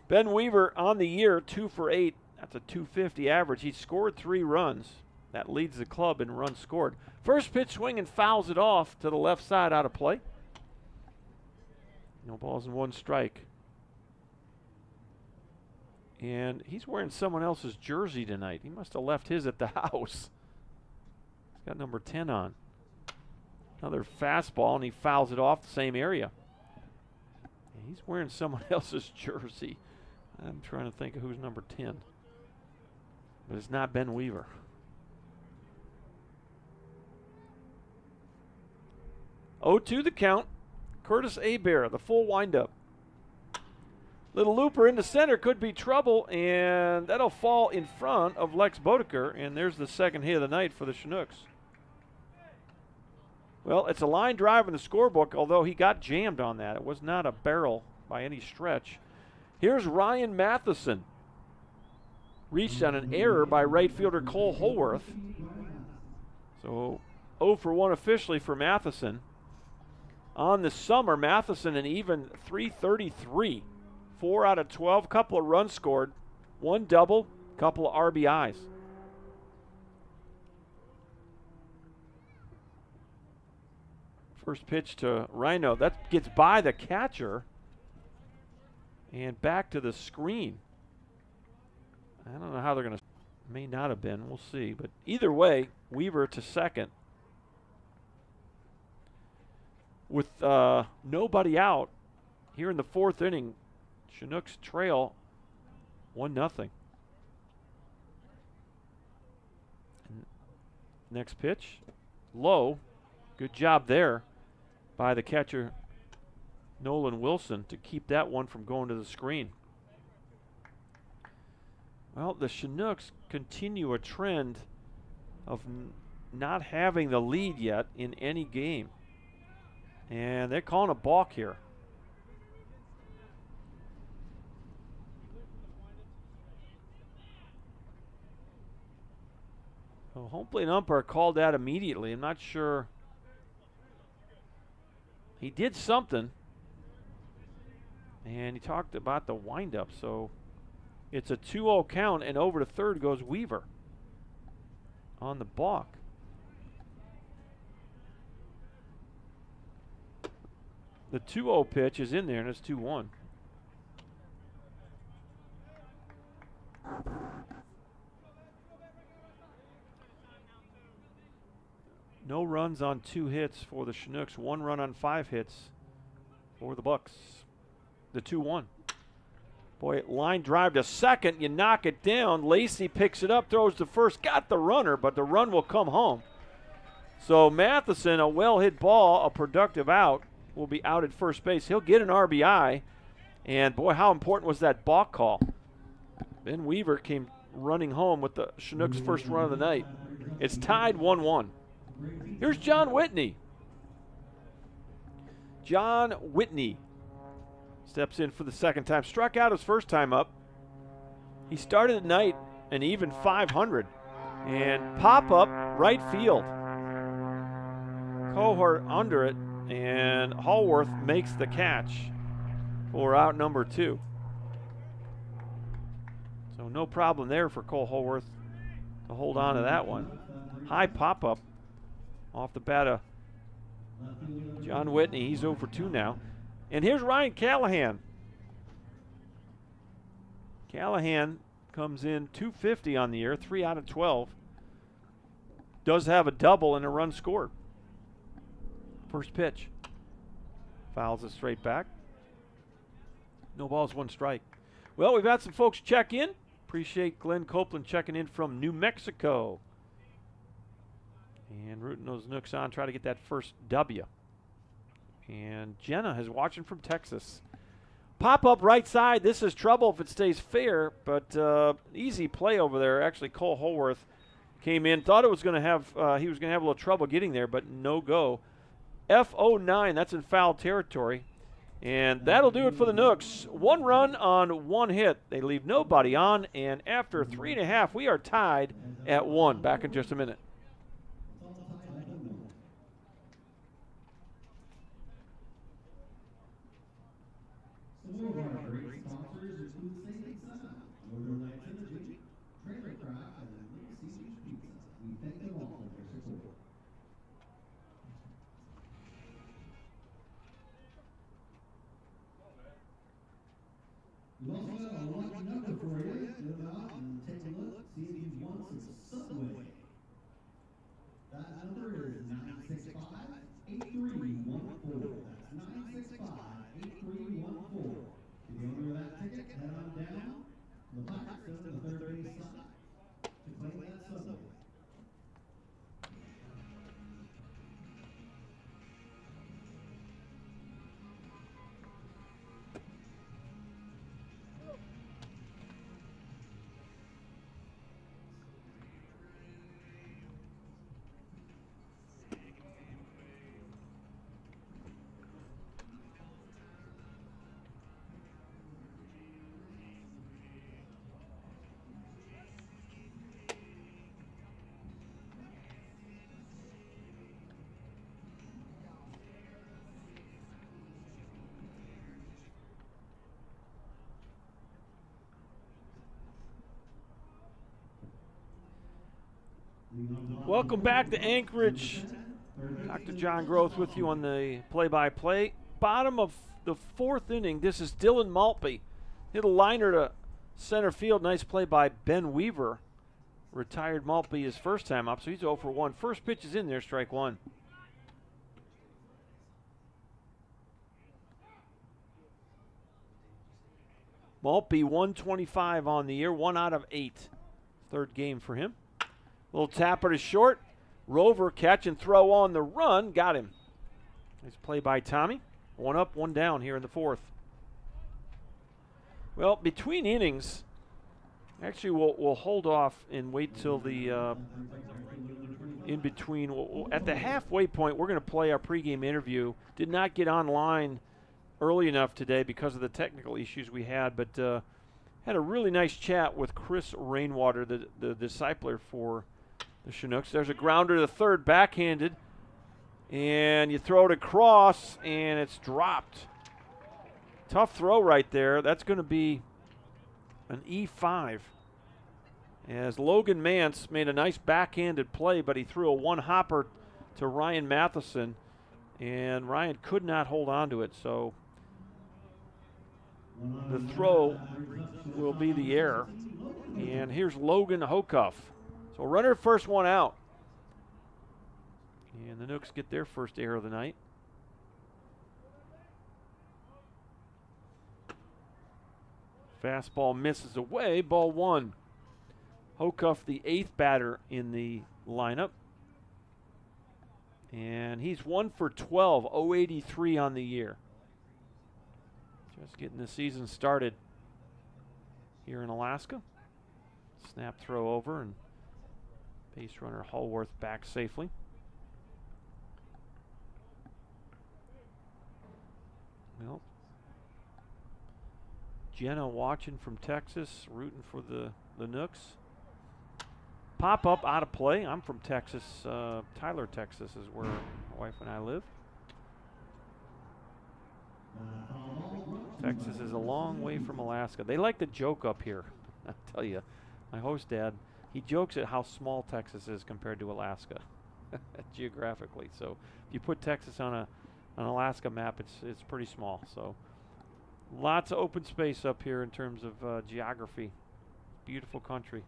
Ben Weaver on the year, 2 for 8 That's a 250 average. He scored 3 runs. That leads the club in runs scored. First pitch swing and fouls it off to the left side out of play. No balls and 1 strike. And he's wearing someone else's jersey tonight. He must have left his at the house. He's got number 10 on. Another fastball, and he fouls it off the same area. And he's wearing someone else's jersey. I'm trying to think of who's number 10. But it's not Ben Weaver. 0-2 the count. Curtis Hebert, the full windup. Little looper into center, could be trouble, and that'll fall in front of Lex Bodeker, and there's the second hit of the night for the Chinooks. Well, it's a line drive in the scorebook, although he got jammed on that. It was not a barrel by any stretch. Here's Ryan Matheson. Reached on an error by right fielder Cole Holworth. So 0 for 1 officially for Matheson. On the summer, Matheson an even .333. 4 out of 12, couple of runs scored, 1 double, couple of RBIs. First pitch to Rhino. That gets by the catcher and back to the screen. I don't know how they're going to. May not have been. We'll see. But either way, Weaver to second. With nobody out here in the 4th inning, Chinooks trail 1-0. Next pitch, low. Good job there by the catcher, Nolan Wilson, to keep that one from going to the screen. Well, the Chinooks continue a trend of not having the lead yet in any game. And they're calling a balk here. So home plate umpire called that immediately. I'm not sure. He did something. And he talked about the windup. So it's a 2-0 count, and over to third goes Weaver on the balk. The 2-0 pitch is in there, and it's 2-1. No runs on 2 hits for the Chinooks. 1 run on 5 hits for the Bucs. The 2-1. Boy, line drive to second. You knock it down. Lacey picks it up, throws to first. Got the runner, but the run will come home. So Matheson, a well-hit ball, a productive out, will be out at first base. He'll get an RBI. And, boy, how important was that balk call. Ben Weaver came running home with the Chinooks' first run of the night. It's tied 1-1. Here's John Whitney. John Whitney steps in for the second time. Struck out his first time up. He started the night an even .500. And pop up right field. Cohort under it, and Holworth makes the catch for out number 2. So no problem there for Cole Holworth to hold on to that one. High pop up off the bat of John Whitney. He's 0 for 2 now. And here's Ryan Callahan. Callahan comes in .250 on the year, 3 out of 12. Does have a double and a run scored. First pitch. Fouls it straight back. No balls, 1 strike. Well, we've had some folks check in. Appreciate Glenn Copeland checking in from New Mexico. And rooting those Nooks on, try to get that first W. And Jenna is watching from Texas. Pop up right side. This is trouble if it stays fair, but easy play over there. Actually, Cole Holworth came in, thought it was going to have he was going to have a little trouble getting there, but no go. F09, that's in foul territory. And that'll do it for the Nooks. 1 run on 1 hit. They leave nobody on, and after 3.5, we are tied at 1. Back in just a minute. Some more of our great sponsors include St. Sun, Northern Lights Energy, 965-8314. That's 965-8314. To the owner of that ticket, head on down to the Bucs on the third base side to claim that subway. Welcome back to Anchorage. Dr. John Groth with you on the play-by-play. Bottom of the fourth inning. This is Dylan Maltby. Hit a liner to center field. Nice play by Ben Weaver. Retired Maltby his first time up, so he's 0 for 1. First pitch is in there, strike one. Maltby 125 on the year, 1 out of 8. Third game for him. Little tapper to short. Rover catch and throw on the run. Got him. Nice play by Tommy. 1 up, 1 down here in the fourth. Well, between innings, actually we'll hold off and wait till the in between. At the halfway point, we're going to play our pregame interview. Did not get online early enough today because of the technical issues we had, but had a really nice chat with Chris Rainwater, the discipler for the Chinooks. There's a grounder to third, backhanded, and you throw it across, and it's dropped. Tough throw right there. That's going to be an E5. As Logan Mance made a nice backhanded play, but he threw a one-hopper to Ryan Matheson, and Ryan could not hold on to it, so the throw will be the error. And here's Logan Hocuff. So runner first, 1 out. And the Nooks get their first error of the night. Fastball misses away, ball 1. Hocuff, the 8th batter in the lineup. And he's 1 for 12, 083 on the year. Just getting the season started here in Alaska. Snap throw over, and base runner Hallworth back safely. Well, Jenna watching from Texas, rooting for the Nooks. Pop up out of play. I'm from Texas. Tyler, Texas is where my wife and I live. Texas is a long way from Alaska. They like to joke up here. I tell you, my host dad, he jokes at how small Texas is compared to Alaska, geographically. So if you put Texas on an Alaska map, it's pretty small. So lots of open space up here in terms of geography. Beautiful country.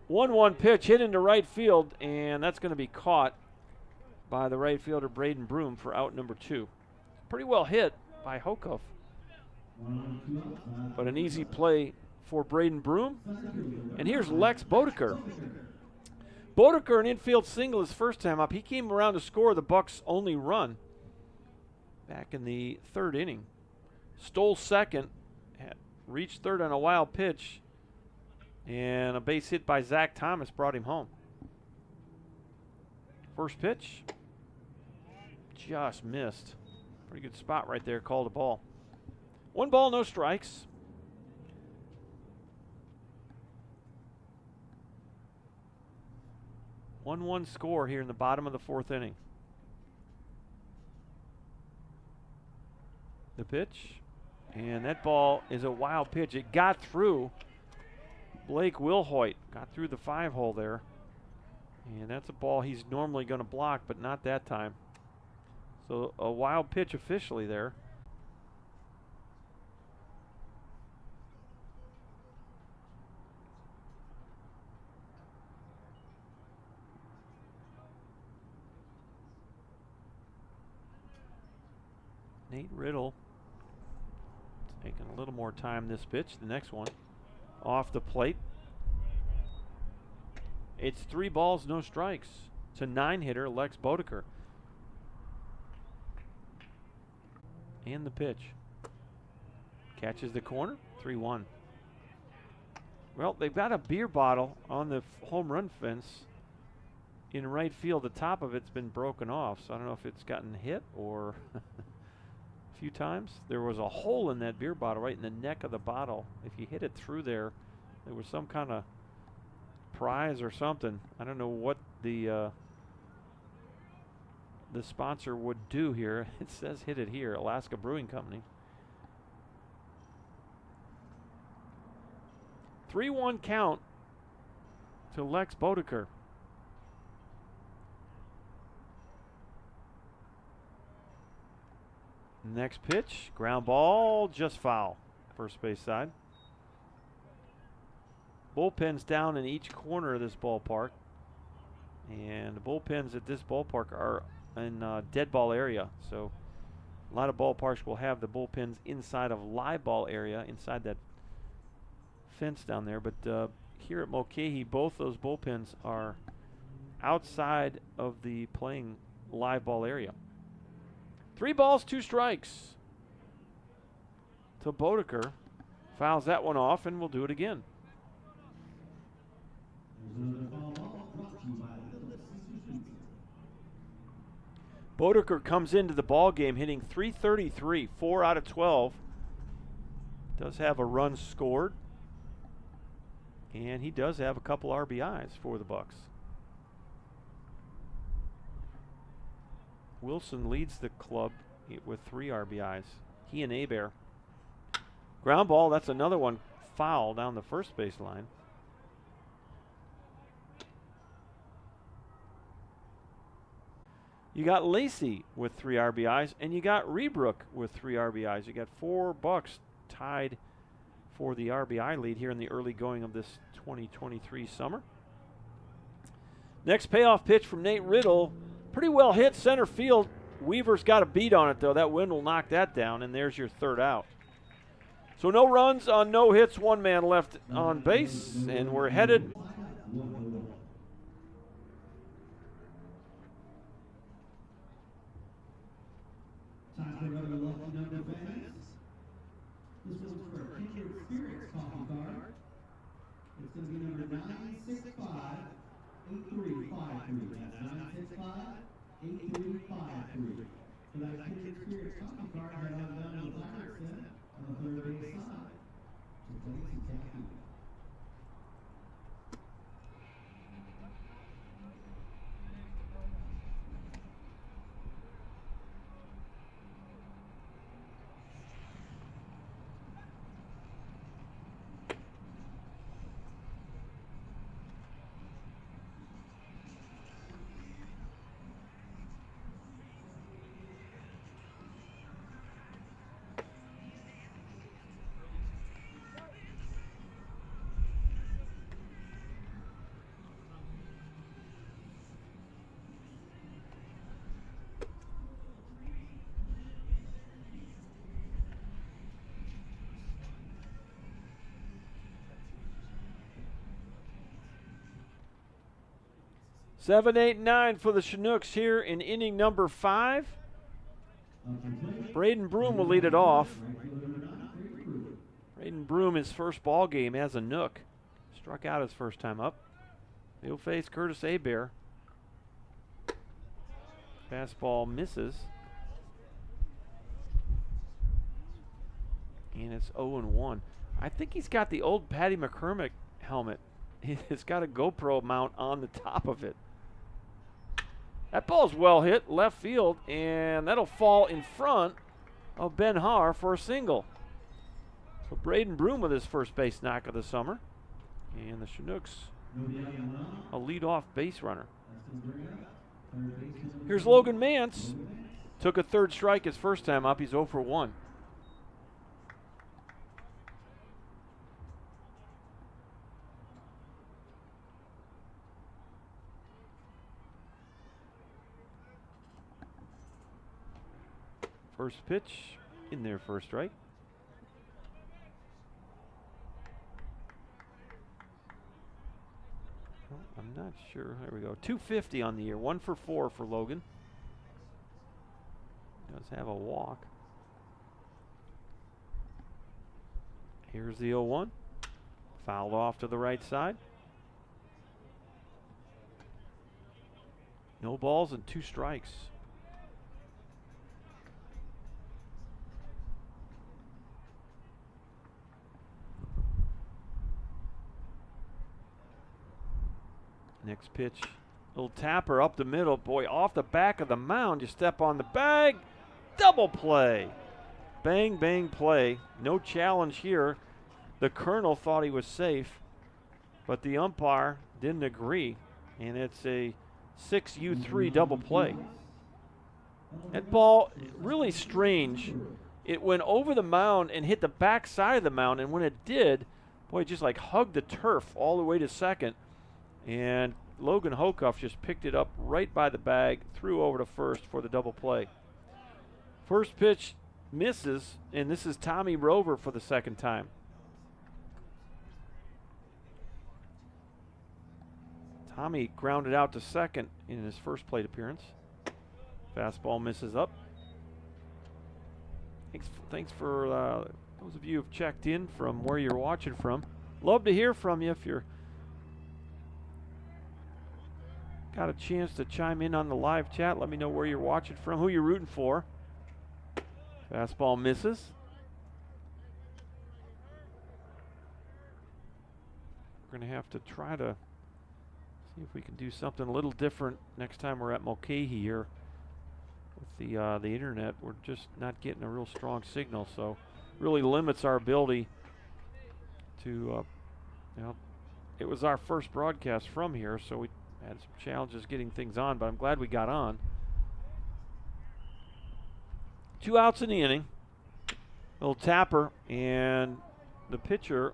1-1 pitch hit into right field, and that's going to be caught by the right fielder Braden Broom for out number 2. Pretty well hit by Hocuff, but an easy play for Braden Broom. And here's Lex Bodeker. Bodeker, an infield single his first time up. He came around to score the Bucs' only run back in the 3rd inning. Stole second, reached third on a wild pitch, and a base hit by Zach Thomas brought him home. First pitch, just missed. Pretty good spot right there, called a ball. 1 ball, no strikes. One score here in the bottom of the 4th inning. The pitch, and that ball is a wild pitch. It got through Blake Wilhoit, got through the 5-hole there, and that's a ball he's normally going to block, but not that time. So a wild pitch officially there. Nate Riddle taking a little more time this pitch. The next one off the plate. It's 3 balls, no strikes to 9-hitter Lex Bodeker. And the pitch. Catches the corner, 3-1. Well, they've got a beer bottle on the home run fence in right field. The top of it's been broken off, so I don't know if it's gotten hit or a few times. There was a hole in that beer bottle right in the neck of the bottle. If you hit it through there, there was some kind of prize or something. I don't know what the sponsor would do here. It says hit it here, Alaska Brewing Company. 3-1 count to Lex Bodeker. Next pitch, ground ball, just foul. First base side. Bullpens down in each corner of this ballpark. And the bullpens at this ballpark are in dead ball area. So a lot of ballparks will have the bullpens inside of live ball area, inside that fence down there. But here at Mulcahy, both those bullpens are outside of the playing live ball area. 3 balls, 2 strikes to Bodeker. Fouls that one off, and we'll do it again. Bodeker comes into the ball game hitting .333, 4 out of 12. Does have a run scored, and he does have a couple RBIs for the Bucs. Wilson leads the club with 3 RBIs. He and Hebert. Ground ball, that's another one foul down the first base line. You got Lacey with 3 RBIs, and you got Rebrook with 3 RBIs. You got 4 Bucs tied for the RBI lead here in the early going of this 2023 summer. Next payoff pitch from Nate Riddle. Pretty well hit center field. Weaver's got a beat on it, though. That wind will knock that down, and there's your 3rd out. So no runs on no hits, 1 man left on base, and we're headed. Time for another lucky number fans. This one's for a Kindred Spirits coffee card. It's going to be number 965 8353. That's 965 8353. For that Kindred Spirits coffee card, head on down to the Pirate Center on the 3rd base side to place and tap you. Seven, 8, 9 for the Chinooks here in inning number 5. Braden Broom will lead it off. Braden Broom, his first ball game as a Nook. Struck out his first time up. He'll face Curtis Hebert. Fastball misses. And it's 0-1. I think he's got the old Patty McCormick helmet. It's got a GoPro mount on the top of it. That ball's well hit, left field, and that'll fall in front of Ben Haar for a single. So Braden Broom with his first base knock of the summer. And the Chinooks, a leadoff base runner. Here's Logan Mance. Took a 3rd strike his first time up. He's 0 for 1. First pitch in there for a strike. Well, I'm not sure. There we go. 250 on the year. 1 for 4 for Logan. Does have a walk. Here's the 0-1. Fouled off to the right side. No balls and 2 strikes. Next pitch, little tapper up the middle. Boy, off the back of the mound, you step on the bag. Double play. Bang, bang play. No challenge here. The Colonel thought he was safe, but the umpire didn't agree, and it's a 6U3 double play. That ball, really strange. It went over the mound and hit the back side of the mound, and when it did, boy, it just like hugged the turf all the way to second. And Logan Hokoff just picked it up right by the bag, threw over to first for the double play. First pitch misses, and this is Tommy Rover for the second time. Tommy grounded out to second in his first plate appearance. Fastball misses up. Thanks for those of you who've checked in from where you're watching from. Love to hear from you if you're got a chance to chime in on the live chat. Let me know where you're watching from, who you're rooting for. Fastball misses. We're going to have to try to see if we can do something a little different next time we're at Mulcahy here. With the internet, we're just not getting a real strong signal, so really limits our ability to, it was our first broadcast from here, so we had some challenges getting things on, but I'm glad we got on. 2 outs in the inning. Little tapper, and the pitcher,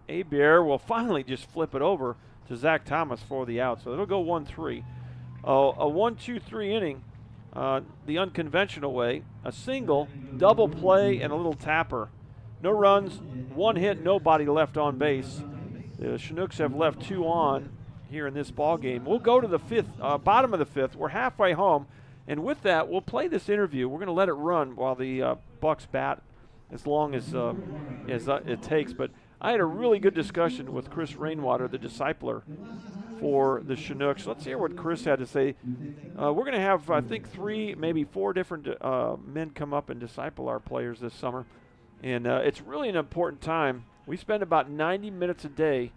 Abear, will finally just flip it over to Zach Thomas for the out. So it'll go 1-3. A 1-2-3 inning the unconventional way. A single, double play, and a little tapper. No runs, 1 hit, nobody left on base. The Chinooks have left 2 on here in this ball game. We'll go to the bottom of the 5th. We're halfway home, and with that, we'll play this interview. We're going to let it run while the Bucs bat as long as it takes. But I had a really good discussion with Chris Rainwater, the discipler for the Chinooks. Let's hear what Chris had to say. We're going to have, I think, 3, maybe 4 different men come up and disciple our players this summer, and it's really an important time. We spend about 90 minutes a day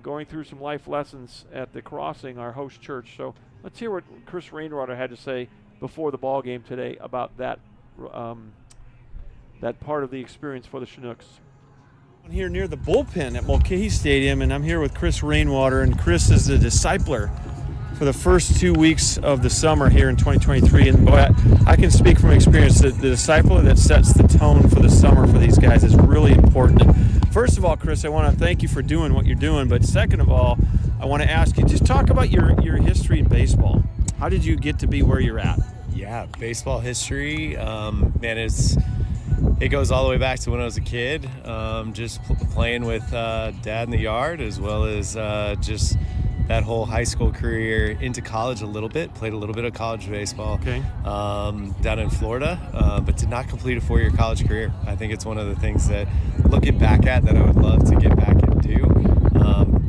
going through some life lessons at the Crossing, our host church. So let's hear what Chris Rainwater had to say before the ball game today about that that part of the experience for the Chinooks. I'm here near the bullpen at Mulcahy Stadium, and I'm here with Chris Rainwater, and Chris is the discipler for the first 2 weeks of the summer here in 2023. And boy, I can speak from experience that the discipler that sets the tone for the summer for these guys is really important. First of all, Chris, I want to thank you for doing what you're doing, but second of all, I want to ask you, just talk about your history in baseball. How did you get to be where you're at? Yeah, baseball history, man, it goes all the way back to when I was a kid, just playing with Dad in the yard, as well as just that whole high school career into college a little bit. Played a little bit of college baseball down in Florida, but did not complete a 4-year college career. I think it's one of the things that, looking back at, that I would love to get back and do.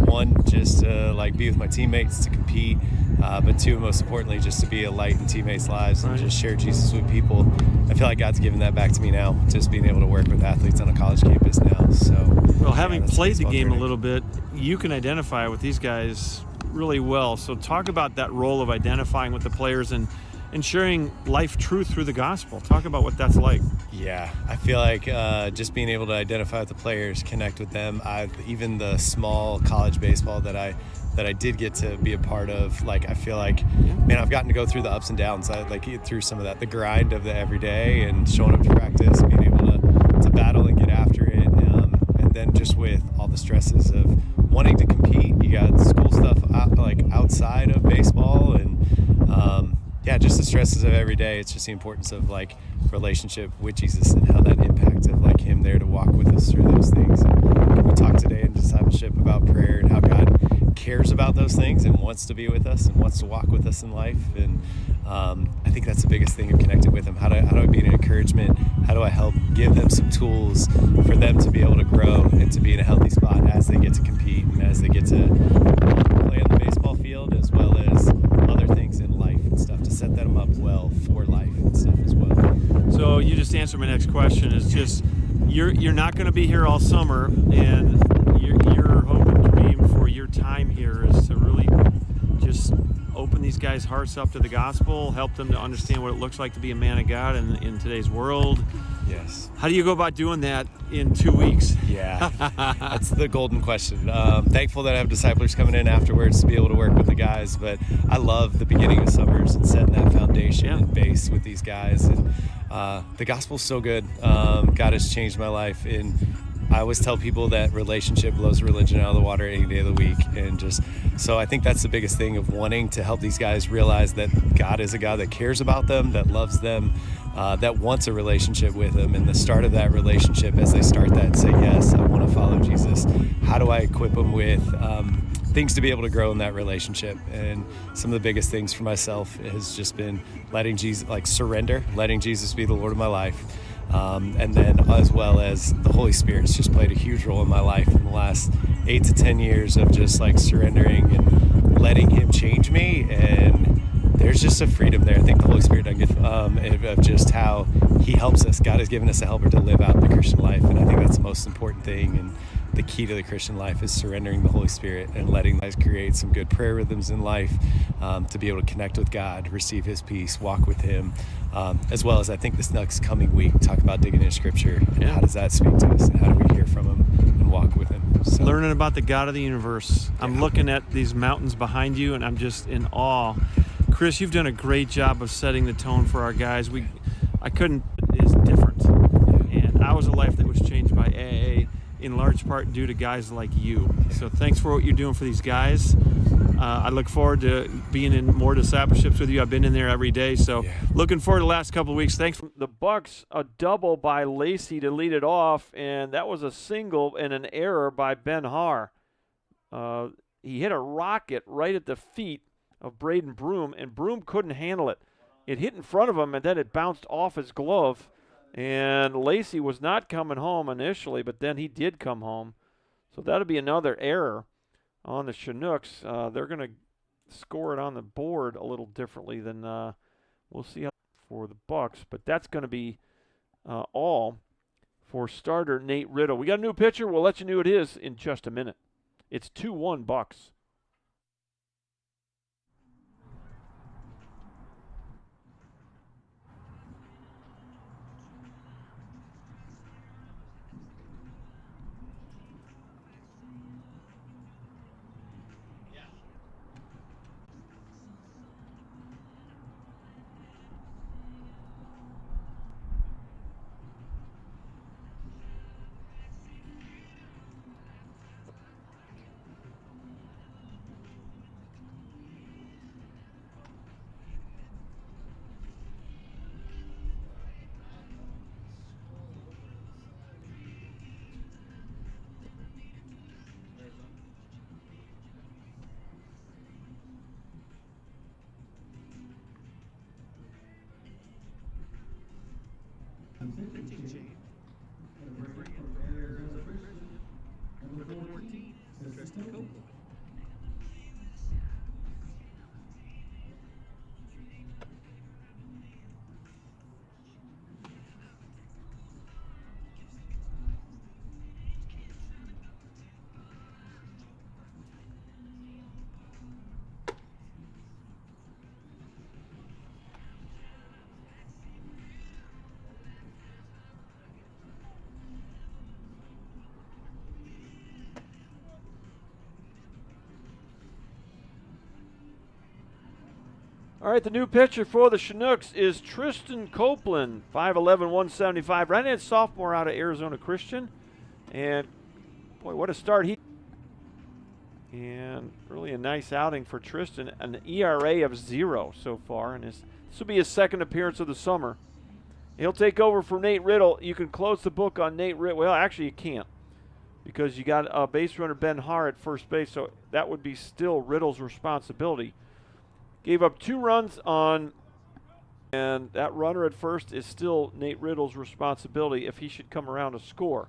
One, just to be with my teammates, to compete, but 2, most importantly, just to be a light in teammates' lives and just share Jesus with people. I feel like God's given that back to me now, just being able to work with athletes on a college campus now. So, well, having played the game a little bit, you can identify with these guys really well. So talk about that role of identifying with the players and sharing life truth through the gospel. Talk about what that's like. Yeah, I feel like just being able to identify with the players, connect with them. Even the small college baseball that I did get to be a part of, I feel like, man, I've gotten to go through the ups and downs. I get through some of that, the grind of the everyday and showing up to practice, being able to battle and get after it. And then just with all the stresses of wanting to compete, you got school stuff outside of baseball, and just the stresses of every day. It's just the importance of like relationship with Jesus and how that impact of like him there to walk with us through those things. And we talked today in discipleship about prayer and how God cares about those things and wants to be with us and wants to walk with us in life. And I think that's the biggest thing of connecting with him. How do I be an encouragement? How do I help give them some tools for them to be able to grow and to be in a healthy spot as they get to compete and as they get to play on the baseball field, as well as other things in life and stuff, to set them up well for life and stuff as well. So you just answered my next question. Is just you're not going to be here all summer, and your hope and dream for your time here is to really just open these guys' hearts up to the gospel, help them to understand what it looks like to be a man of God in today's world. Yes. How do you go about doing that in 2 weeks? Yeah, that's the golden question. Thankful that I have disciplers coming in afterwards to be able to work with the guys, but I love the beginning of summers and setting that foundation and base with these guys. And the gospel's so good. God has changed my life, and I always tell people that relationship blows religion out of the water any day of the week. And just so I think that's the biggest thing of wanting to help these guys realize that God is a God that cares about them, that loves them, that wants a relationship with him. And the start of that relationship, as they start that and say, yes, I want to follow Jesus, how do I equip them with things to be able to grow in that relationship? And some of the biggest things for myself has just been letting Jesus, like surrender, letting Jesus be the Lord of my life. And then as well as the Holy Spirit's just played a huge role in my life in the last 8 to 10 years of just like surrendering and letting him change me. And there's just a freedom there. I think the Holy Spirit doesn't get of just how he helps us. God has given us a helper to live out the Christian life, and I think that's the most important thing. And the key to the Christian life is surrendering the Holy Spirit and letting us create some good prayer rhythms in life, to be able to connect with God, receive his peace, walk with him, as well as I think this next coming week, talk about digging into Scripture and how does that speak to us and how do we hear from him and walk with him. So, learning about the God of the universe. I'm looking at these mountains behind you, and I'm just in awe. Chris, you've done a great job of setting the tone for our guys. I couldn't, it's different. And I was a life that was changed by AA in large part due to guys like you. So thanks for what you're doing for these guys. I look forward to being in more discipleships with you. I've been in there every day, so looking forward to the last couple of weeks. Thanks. The Bucs, a double by Lacey to lead it off, and that was a single and an error by Ben Haar. He hit a rocket right at the feet of Braden Broom, and Broom couldn't handle it. It hit in front of him, and then it bounced off his glove. And Lacey was not coming home initially, but then he did come home. So that'll be another error on the Chinooks. They're going to score it on the board a little differently than we'll see how for the Bucs. But that's going to be all for starter Nate Riddle. We got a new pitcher. We'll let you know who it is in just a minute. It's 2-1 Bucs. All right, the new pitcher for the Chinooks is Tristan Copeland, 5'11", 175, right-handed sophomore out of Arizona Christian. And, boy, what a start. And really a nice outing for Tristan. An ERA of 0 so far, and this will be his second appearance of the summer. He'll take over for Nate Riddle. You can close the book on Nate Riddle. Well, actually you can't, because you got base runner Ben Haar at first base, so that would be still Riddle's responsibility. Gave up 2 runs on, and that runner at first is still Nate Riddle's responsibility if he should come around to score.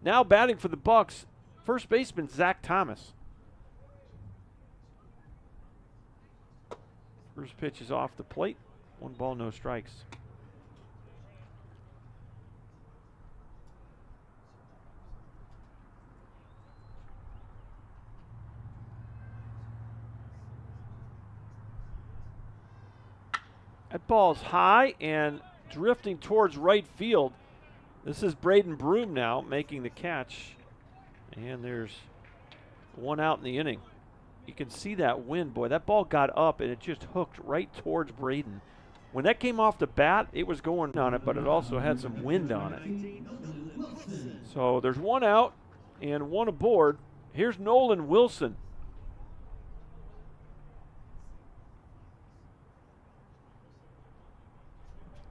Now batting for the Bucs, first baseman Zach Thomas. First pitch is off the plate. 1 ball, no strikes. That ball's high and drifting towards right field. This is Braden Broom now making the catch. And there's 1 out in the inning. You can see that wind, boy. That ball got up and it just hooked right towards Braden. When that came off the bat, it was going on it, but it also had some wind on it. So there's 1 out and 1 aboard. Here's Nolan Wilson.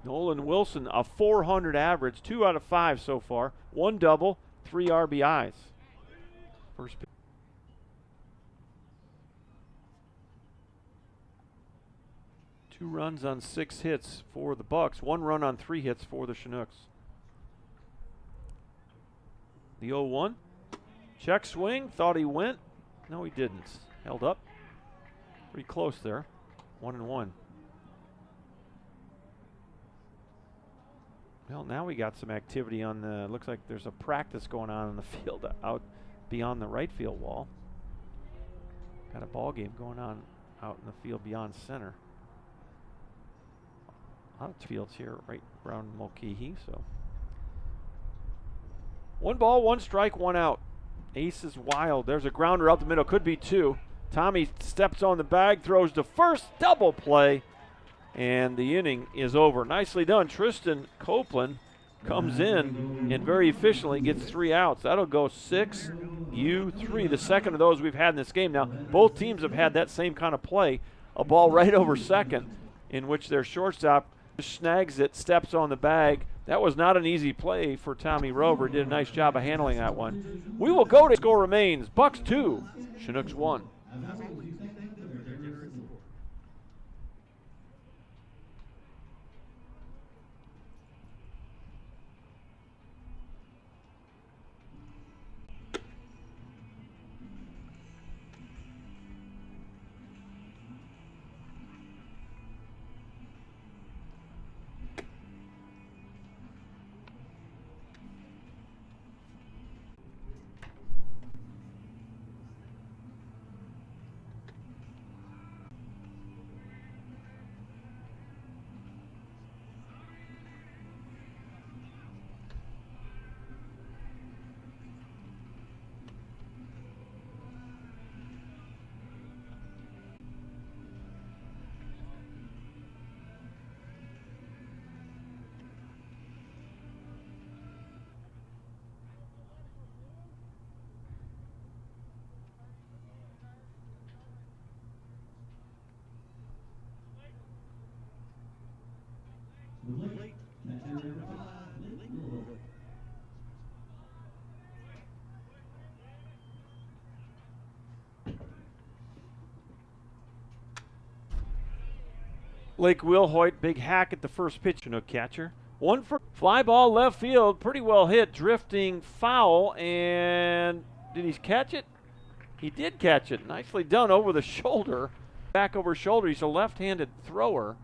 Nolan Wilson, a .400 average, 2 out of 5 so far. 1 double, 3 RBIs. First pitch. Two runs on 6 hits for the Bucs. 1 run on 3 hits for the Chinooks. The 0-1. Check swing. Thought he went. No, he didn't. Held up. Pretty close there. 1-1. Well, now we got some activity on the, looks like there's a practice going on in the field out beyond the right field wall. Got a ball game going on out in the field beyond center. A lot of fields here right around Mulcahy, so. 1 ball, 1 strike, 1 out. Ace is wild. There's a grounder out the middle, could be 2. Tommy steps on the bag, throws to first, double play. And the inning is over. Nicely done. Tristan Copeland comes in and very efficiently gets 3 outs. That'll go 6-3. The second of those we've had in this game. Now, both teams have had that same kind of play. A ball right over second in which their shortstop snags it, steps on the bag. That was not an easy play for Tommy Rover. Did a nice job of handling that one. We will go to score remains. Bucs 2, Chinooks 1. Blake Wilhoit, big hack at the first pitch. Chinook catcher. 1 for fly ball left field, pretty well hit, drifting foul, and did he catch it? He did catch it. Nicely done over the shoulder, back over shoulder. He's a left-handed thrower,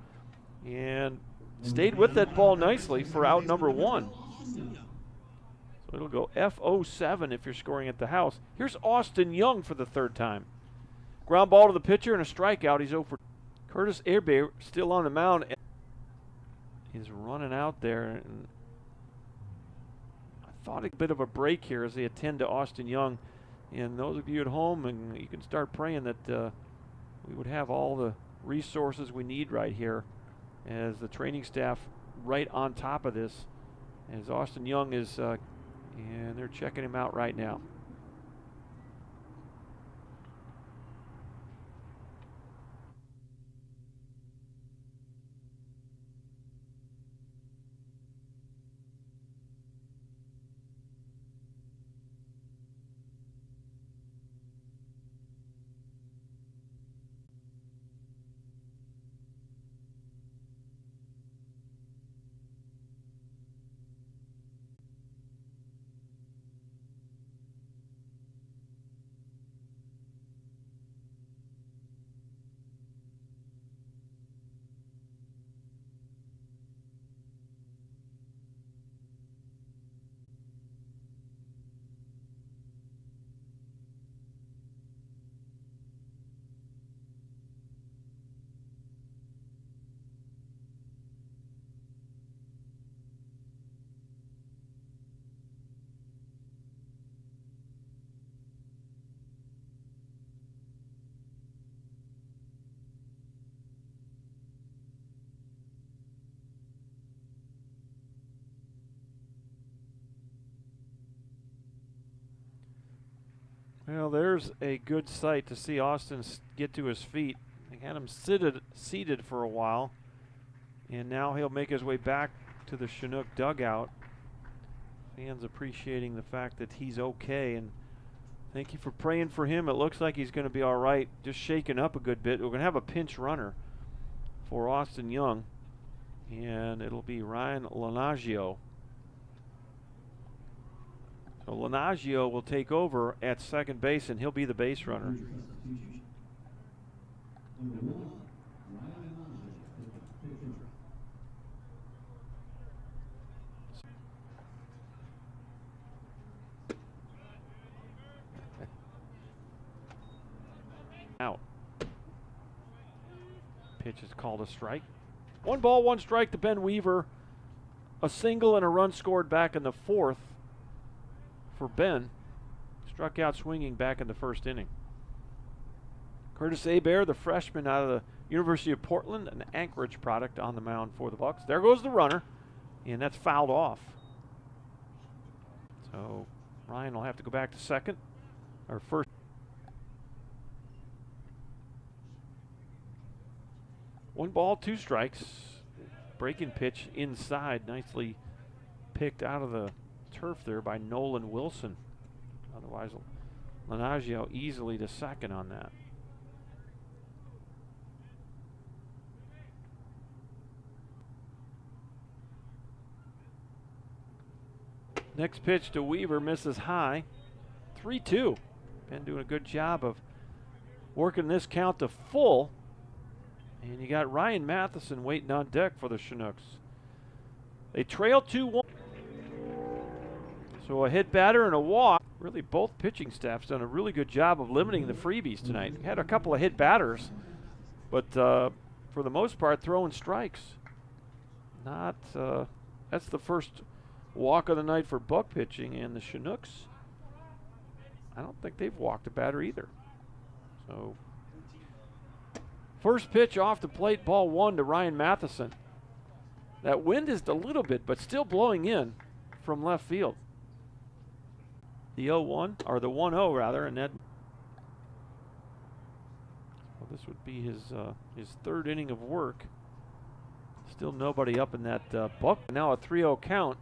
and stayed with that ball nicely for out number 1. So it'll go F07 if you're scoring at the house. Here's Austin Young for the 3rd time. Ground ball to the pitcher and a strikeout. He's 0 for. Curtis Airby still on the mound. He's running out there, and I thought a bit of a break here as they attend to Austin Young. And those of you at home, and you can start praying that we would have all the resources we need right here as the training staff right on top of this. As Austin Young is, and they're checking him out right now. Well, there's a good sight to see Austin get to his feet. They had him seated for a while, and now he'll make his way back to the Chinook dugout. Fans appreciating the fact that he's okay, and thank you for praying for him. It looks like he's going to be all right, just shaken up a good bit. We're going to have a pinch runner for Austin Young, and it'll be Ryan Lanaggio. So Lanaggio will take over at second base, and he'll be the base runner. Out. Pitch is called a strike. 1 ball, 1 strike to Ben Weaver. A single and a run scored back in the 4th for Ben. Struck out swinging back in the 1st inning. Curtis Hebert, the freshman out of the University of Portland, an Anchorage product, on the mound for the Bucs. There goes the runner, and that's fouled off. So Ryan will have to go back to second, or first. 1 ball, 2 strikes. Breaking pitch inside, nicely picked out of the turf there by Nolan Wilson. Otherwise, Lanaggio easily to second on that. Next pitch to Weaver, misses high. 3-2. Ben doing a good job of working this count to full. And you got Ryan Matheson waiting on deck for the Chinooks. They trail 2-1. So a hit batter and a walk. Really, both pitching staffs done a really good job of limiting the freebies tonight. Had a couple of hit batters, but for the most part, throwing strikes. Not that's the first walk of the night for Buck pitching, and the Chinooks, I don't think they've walked a batter either. So first pitch off the plate, ball 1 to Ryan Matheson. That wind is a little bit, but still blowing in from left field. The 0-1, or the 1-0 rather, and that. Well, this would be his 3rd inning of work. Still nobody up in that Buck. Now a 3-0 count.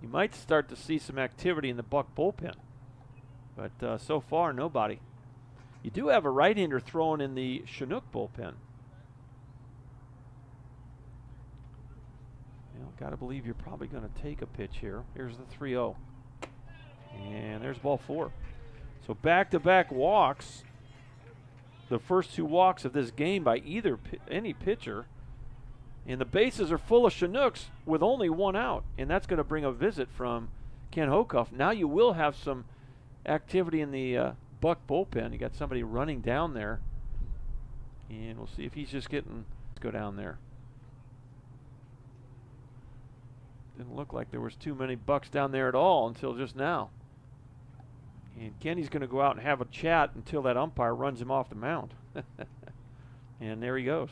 You might start to see some activity in the Buck bullpen, but so far nobody. You do have a right-hander throwing in the Chinook bullpen. Got to believe you're probably going to take a pitch here. Here's the 3-0. And there's ball 4. So back-to-back walks. The first 2 walks of this game by any pitcher. And the bases are full of Chinooks with only 1 out. And that's going to bring a visit from Ken Hocuff. Now you will have some activity in the Buck bullpen. You got somebody running down there. And we'll see if he's just getting. Let's go down there. Didn't look like there was too many Bucks down there at all until just now. And Kenny's going to go out and have a chat until that umpire runs him off the mound. And there he goes.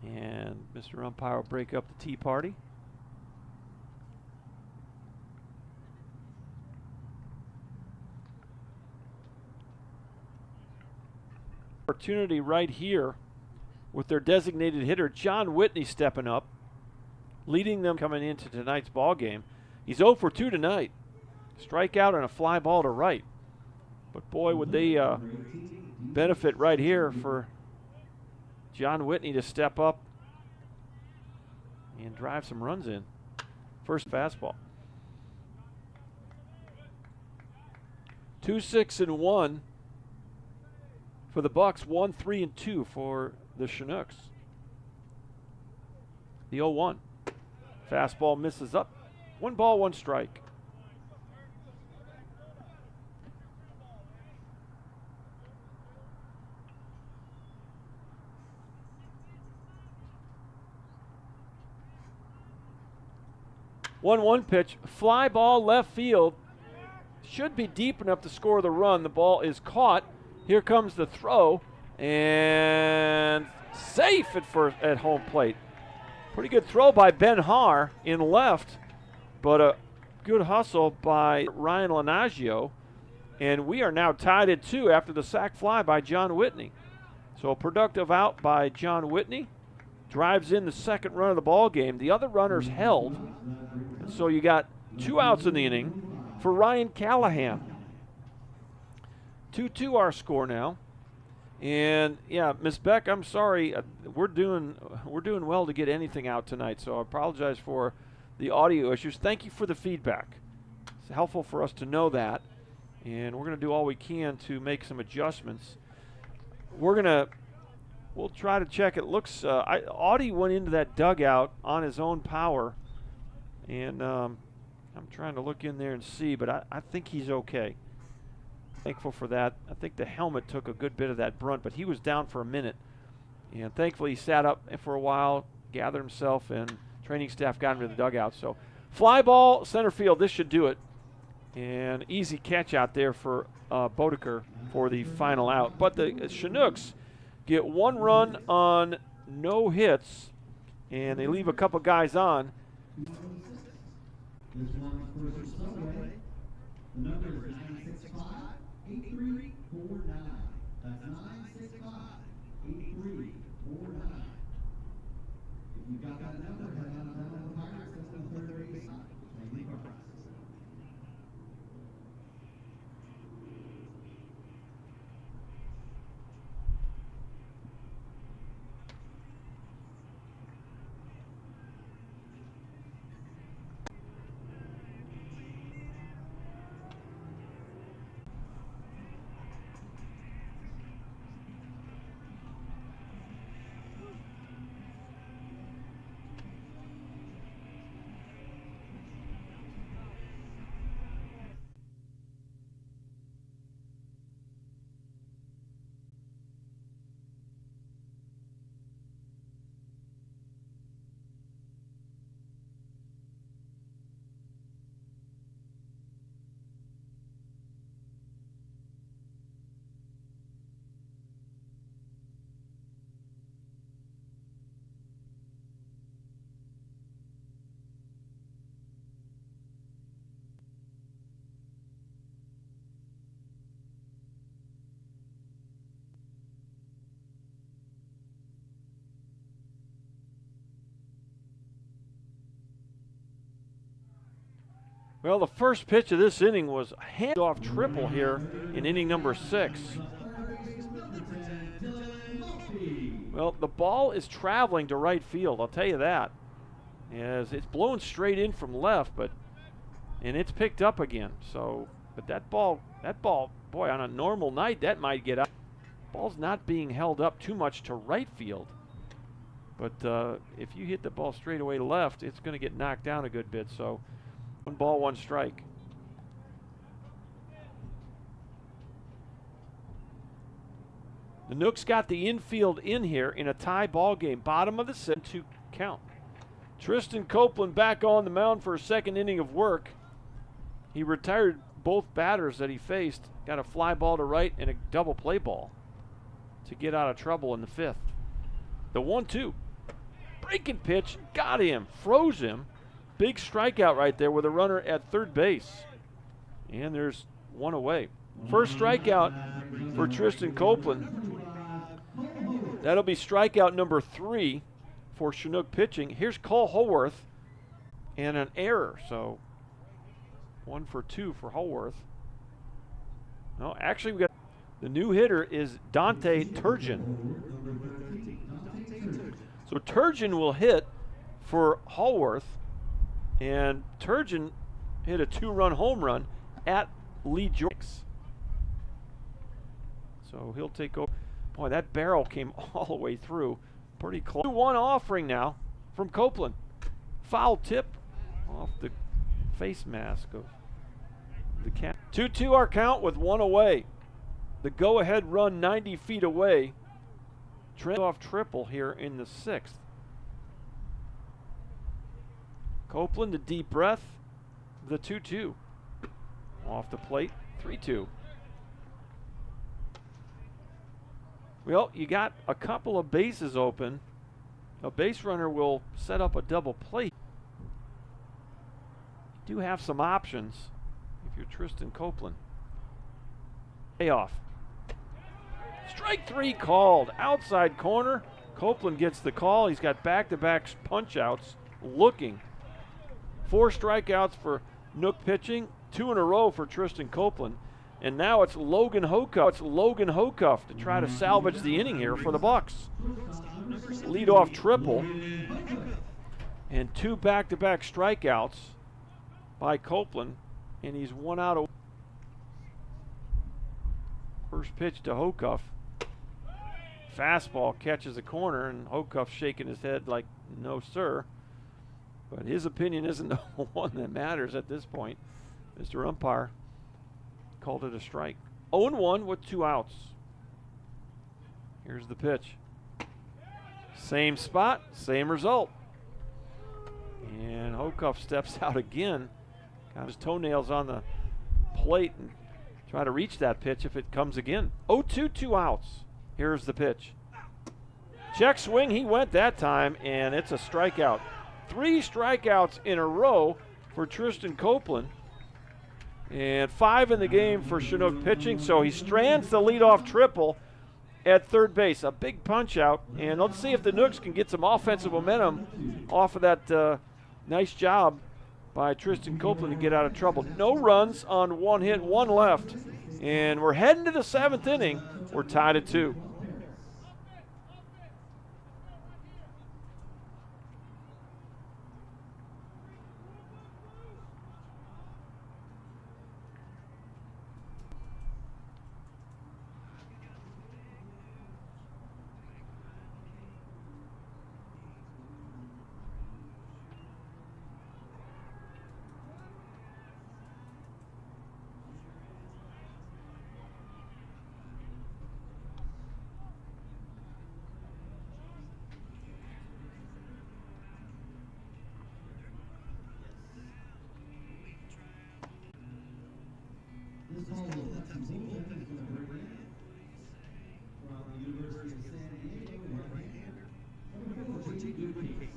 And Mr. Umpire will break up the tea party. Opportunity right here with their designated hitter John Whitney stepping up, leading them coming into tonight's ball game. He's 0 for 2 tonight. Strikeout and a fly ball to right. But boy, would they benefit right here for John Whitney to step up and drive some runs in. First fastball. 2-6-1 for the Bucs. 1-3-2 for the Chinooks. The 0-1. Fastball misses up. 1 ball, 1 strike. One pitch, fly ball left field. Should be deep enough to score the run. The ball is caught. Here comes the throw, and safe at first at home plate. Pretty good throw by Ben Haar in left, but a good hustle by Ryan Lanaggio. And we are now tied at 2 after the sac fly by John Whitney. So a productive out by John Whitney. Drives in the second run of the ball game. The other runners held. And so you got 2 outs in the inning for Ryan Callahan. 2-2 our score now. And yeah, Miss Beck, I'm sorry. We're doing well to get anything out tonight. So I apologize for the audio issues. Thank you for the feedback. It's helpful for us to know that. And we're going to do all we can to make some adjustments. We'll try to check. It looks, Audie went into that dugout on his own power. And I'm trying to look in there and see, but I think he's okay. Thankful for that. I think the helmet took a good bit of that brunt, but he was down for a minute. And thankfully he sat up for a while, gathered himself, and training staff got him to the dugout. So fly ball, center field, this should do it. And easy catch out there for Bodeker for the final out. But the Chinooks get 1 run on no hits, and they leave a couple guys on. This one for Subway. The number is 965-8349. That's 965-8349. If you got that number, head on down to the Pirates. That's the third base side. Leave our process. Well, the first pitch of this inning was a handoff triple here in inning number 6. Well, the ball is traveling to right field, I'll tell you that. As it's blown straight in from left, and it's picked up again. So, but that ball, boy, on a normal night, that might get out. Ball's not being held up too much to right field. But if you hit the ball straight away left, it's going to get knocked down a good bit. So 1 ball, 1 strike. The Nooks got the infield in here in a tie ball game. Bottom of the 7-2 count. Tristan Copeland back on the mound for a second inning of work. He retired both batters that he faced. Got a fly ball to right and a double play ball to get out of trouble in the 5th. The 1-2. Breaking pitch. Got him. Froze him. Big strikeout right there with a runner at third base. And there's 1 away. First strikeout for Tristan Copeland. That'll be strikeout number 3 for Chinook pitching. Here's Cole Howarth and an error. So 1 for 2 for Howarth. No, actually we got the new hitter is Dante Turgeon. So Turgeon will hit for Howarth. And Turgeon hit a 2-run home run at Lee Jordan. So he'll take over. Boy, that barrel came all the way through. Pretty close. 2-1 offering now from Copeland. Foul tip off the face mask of the cat. 2-2 our count with 1 away. The go-ahead run 90 feet away. Trent off triple here in the 6th. Copeland, a deep breath. The 2-2. Off the plate, 3-2. Well, you got a couple of bases open. A base runner will set up a double play. You do have some options if you're Tristan Copeland. Payoff. Strike 3 called. Outside corner. Copeland gets the call. He's got back-to-back punch-outs looking. 4 strikeouts for Nook pitching, 2 in a row for Tristan Copeland. And now it's Logan Hocuff to try to salvage the inning here for the Bucs. Leadoff triple. And 2 back-to-back strikeouts by Copeland. And he's 1 out of. First pitch to Hocuff. Fastball catches a corner, and Hocuff shaking his head like, no, sir. But his opinion isn't the one that matters at this point. Mr. Umpire called it a strike. 0-1 with 2 outs. Here's the pitch. Same spot, same result. And Hocuff steps out again. Got his toenails on the plate and try to reach that pitch if it comes again. 0-2, 2 outs. Here's the pitch. Check swing, he went that time, and it's a strikeout. 3 strikeouts in a row for Tristan Copeland. And 5 in the game for Chinook pitching, so he strands the leadoff triple at third base. A big punch out, and let's see if the Nooks can get some offensive momentum off of that nice job by Tristan Copeland to get out of trouble. No runs on 1 hit, 1 left, and we're heading to the 7th inning. We're tied at 2. This ball will let some goal from the University of San Diego, right-hander. Number 4, J.D. Goodcase.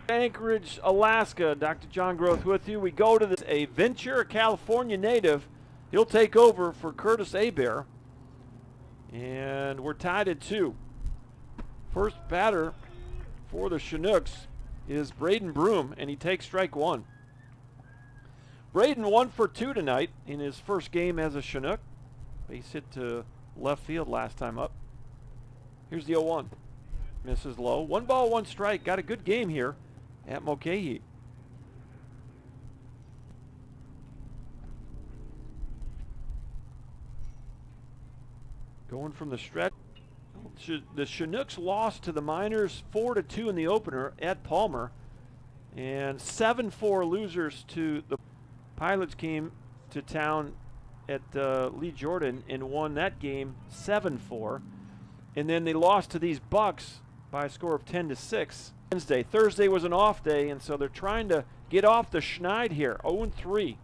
Anchorage, Alaska. Dr. John Groth with you. We go to a Ventura, California native. He'll take over for Curtis Hebert. And we're tied at 2. First batter for the Chinooks is Braden Broom, and he takes strike 1. Braden 1 for 2 tonight in his first game as a Chinook. Base hit to left field last time up. Here's the 0-1. Misses low. 1 ball, 1 strike. Got a good game here at Mulcahy. Going from the stretch. The Chinooks lost to the Miners 4-2 in the opener at Palmer, and 7-4 losers to the Pilots. Came to town at Lee Jordan and won that game 7-4, and then they lost to these Bucs by a score of 10-6. Wednesday. Thursday was an off day, and so they're trying to get off the schneid here. 0-3.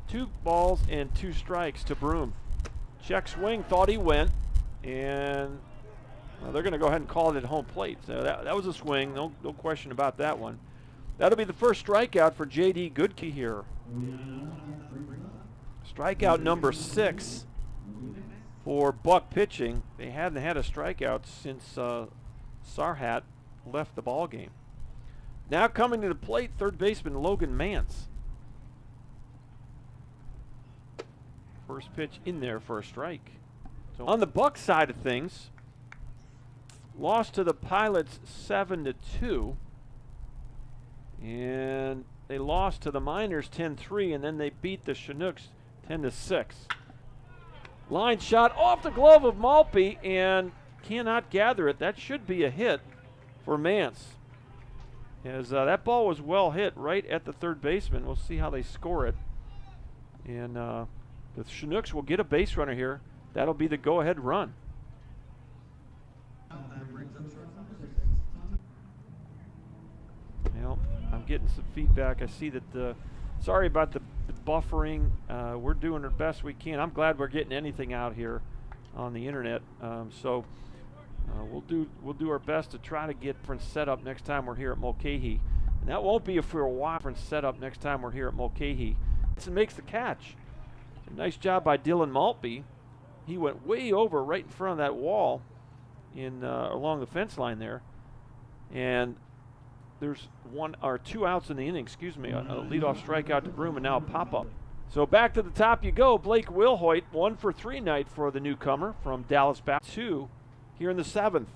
Two balls and 2 strikes to Broom. Check swing, thought he went, and well, they're going to go ahead and call it at home plate. So that was a swing, no question about that one. That'll be the first strikeout for J.D. Goodkey here. Strikeout number 6 for Buck pitching. They hadn't had a strikeout since Sarhat left the ball game. Now coming to the plate, third baseman Logan Mance. First pitch in there for a strike. So on the Bucs side of things, lost to the Pilots 7-2. And they lost to the Miners 10-3, and then they beat the Chinooks 10-6. Line shot off the glove of Malpe and cannot gather it. That should be a hit for Mance. As that ball was well hit right at the third baseman. We'll see how they score it. And the Chinooks will get a base runner here. That'll be the go-ahead run. Well, I'm getting some feedback. I see that sorry about the buffering. We're doing our best we can. I'm glad we're getting anything out here on the internet. We'll do our best to try to get different setup next time we're here at Mulcahy. And that won't be for a while. Different setup next time we're here at Mulcahy. It makes the catch. A nice job by Dylan Maltby. He went way over right in front of that wall along the fence line there. And there's 1 or 2 outs in the inning, excuse me. A leadoff strikeout to Broom and now a pop-up. So back to the top you go. Blake Wilhoit, 1 for 3 night for the newcomer from Dallas back 2 here in the 7th.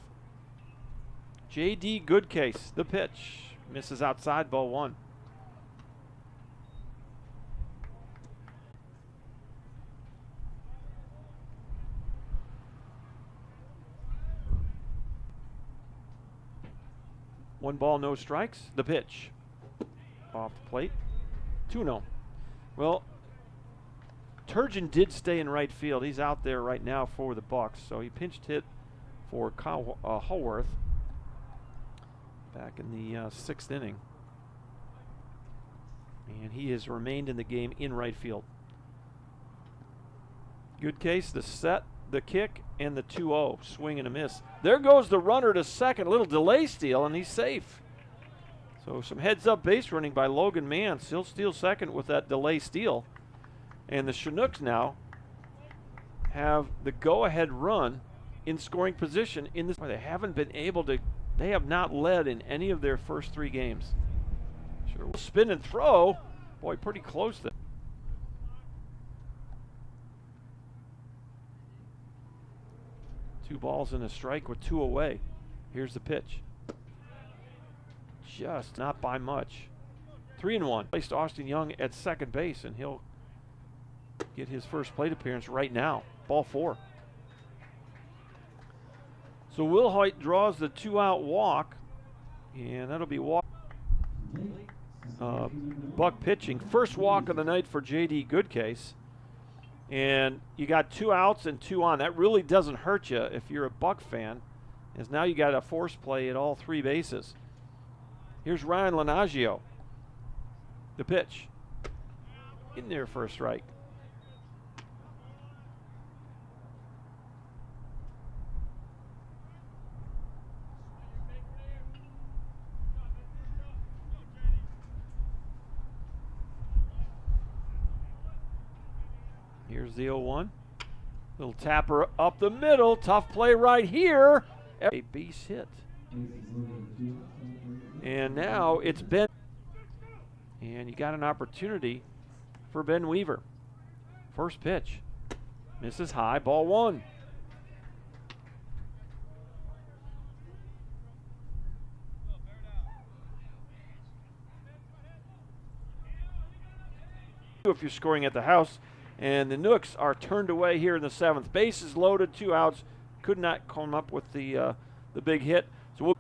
J.D. Goodcase, the pitch. Misses outside, ball 1. One ball, no strikes. The pitch. Off the plate. 2-0. Well, Turgeon did stay in right field. He's out there right now for the Bucs. So he pinched hit for Kyle Haworth back in the 6th inning. And he has remained in the game in right field. Goodcase, the set, the kick, and the 2-0. Swing and a miss. There goes the runner to second. A little delay steal, and he's safe. So some heads-up base running by Logan Mance. He'll steal second with that delay steal. And the Chinooks now have the go-ahead run in scoring position in this. They haven't been able to. They have not led in any of their first 3 games. Sure, we'll spin and throw. Boy, pretty close there. Two balls and a strike with 2 away. Here's the pitch. Just not by much. 3-1. Placed Austin Young at second base, and he'll get his first plate appearance right now. Ball 4. So Wilhoit draws the 2-out walk, and that'll be walk. Buck pitching. First walk of the night for J.D. Goodcase. And you got 2 outs and 2 on. That really doesn't hurt you if you're a Buck fan, as now you got a force play at all 3 bases. Here's Ryan Lenaggio. The pitch. In there for a strike. Here's the 0-1. Little tapper up the middle. Tough play right here. A base hit. And now it's Ben. And you got an opportunity for Ben Weaver. First pitch. Misses high. Ball 1. If you're scoring at the house. And the Nooks are turned away here in the 7th. Bases loaded, 2 outs. Could not come up with the big hit. So we'll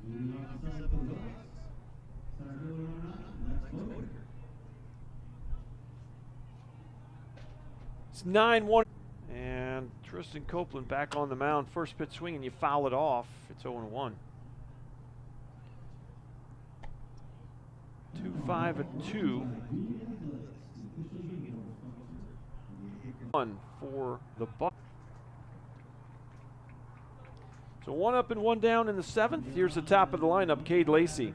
Leading off the seventh for the Bucs. Center fielder number 9, Lex Boder. It's 9-1. And Tristan Copeland back on the mound. First pitch swing and you foul it off. It's 0-1. 2-5-2. 1 for the Bucs. So 1 up and 1 down in the 7th. Here's the top of the lineup, Cade Lacey.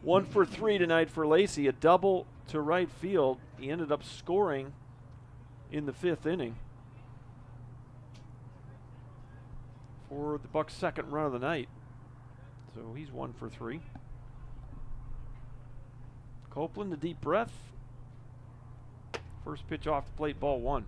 1 for 3 tonight for Lacey. A double to right field. He ended up scoring in the 5th inning for the Bucs' second run of the night. So he's 1 for 3. Copeland, a deep breath. First pitch off the plate, ball 1.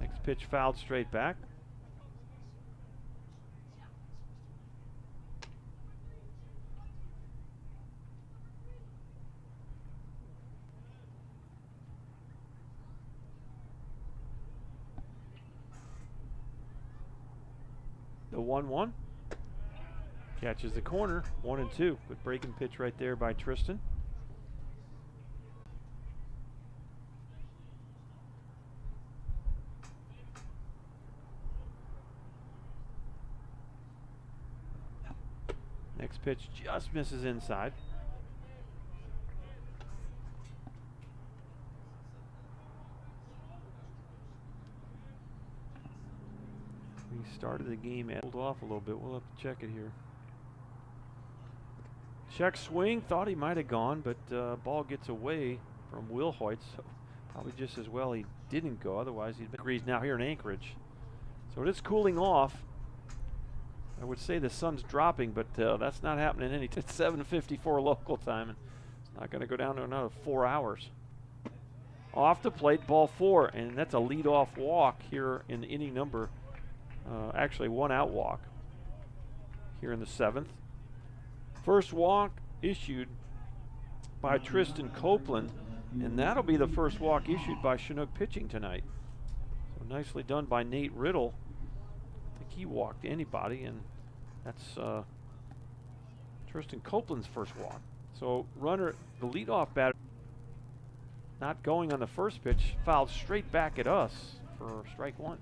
Next pitch fouled straight back. The 1-1 catches the corner, 1-2. Good breaking pitch right there by Tristan. Next pitch just misses inside. We started the game and pulled off a little bit. We'll have to check it here. Check swing. Thought he might have gone, but ball gets away from Wilhoit, so probably just as well he didn't go. Otherwise, he'd been degrees now here in Anchorage. So it is cooling off. I would say the sun's dropping, but that's not happening any. It's 7:54 local time, and it's not going to go down to another 4 hours. Off the plate, ball 4, and that's a leadoff walk here in inning number. Actually, 1 out walk here in the 7th. First walk issued by Tristan Copeland, and that'll be the first walk issued by Chinook pitching tonight. So nicely done by Nate Riddle. I think he walked anybody, and that's Tristan Copeland's first walk. So runner, the leadoff batter, not going on the first pitch, fouled straight back at us for strike 1.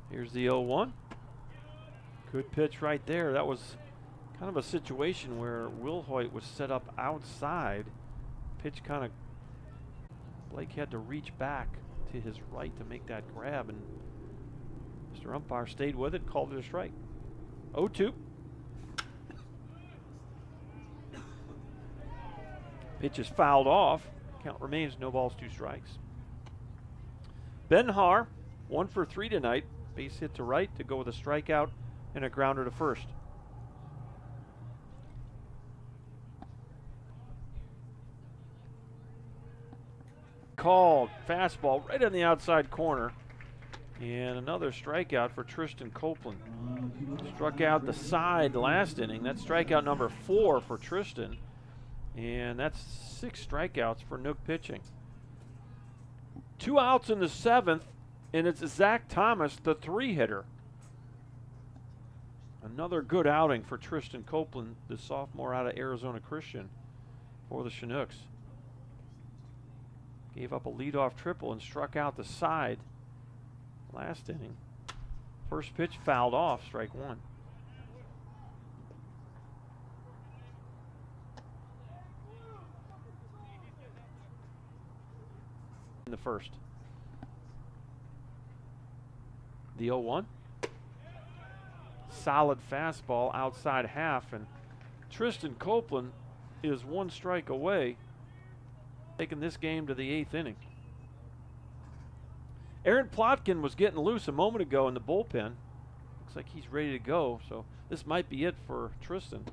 Here's the 0-1. Good pitch right there. That was kind of a situation where Wilhoit was set up outside. Pitch kind of, Blake had to reach back to his right to make that grab, and Mr. Umpire stayed with it, called it a strike. 0-2. Pitch is fouled off. Count remains no balls, 2 strikes. Ben Haar, 1 for 3 tonight. Base hit to right to go with a strikeout and a grounder to first. Called fastball right on the outside corner. And another strikeout for Tristan Copeland. Struck out the side last inning. That's strikeout number 4 for Tristan. And that's 6 strikeouts for Nook pitching. 2 outs in the 7th. And it's Zach Thomas, the 3-hitter. Another good outing for Tristan Copeland, the sophomore out of Arizona Christian for the Chinooks. Gave up a leadoff triple and struck out the side last inning. First pitch fouled off, strike 1. In the first. The 0-1. Solid fastball outside half, and Tristan Copeland is 1 strike away, taking this game to the 8th inning. Aaron Plotkin was getting loose a moment ago in the bullpen. Looks like he's ready to go, so this might be it for Tristan.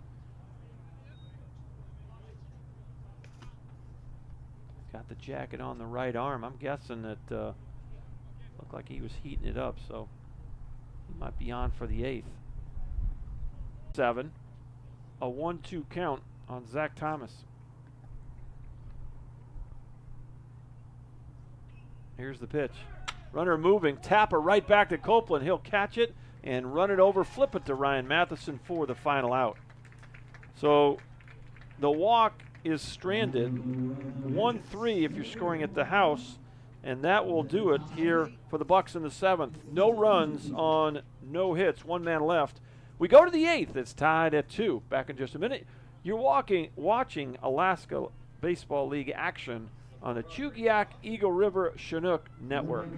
Got the jacket on the right arm. I'm guessing that looked like he was heating it up, so he might be on for the 8th. 7. A 1-2 count on Zach Thomas. Here's the pitch. Runner moving. Tapper right back to Copeland. He'll catch it and run it over, flip it to Ryan Matheson for the final out. So the walk is stranded. 1-3 if you're scoring at the house, and that will do it here for the Bucs in the 7th. No runs on no hits, 1 man left. We go to the 8th. It's tied at 2. Back in just a minute. You're watching Alaska Baseball League action on the Chugiak Eagle River Chinook Network.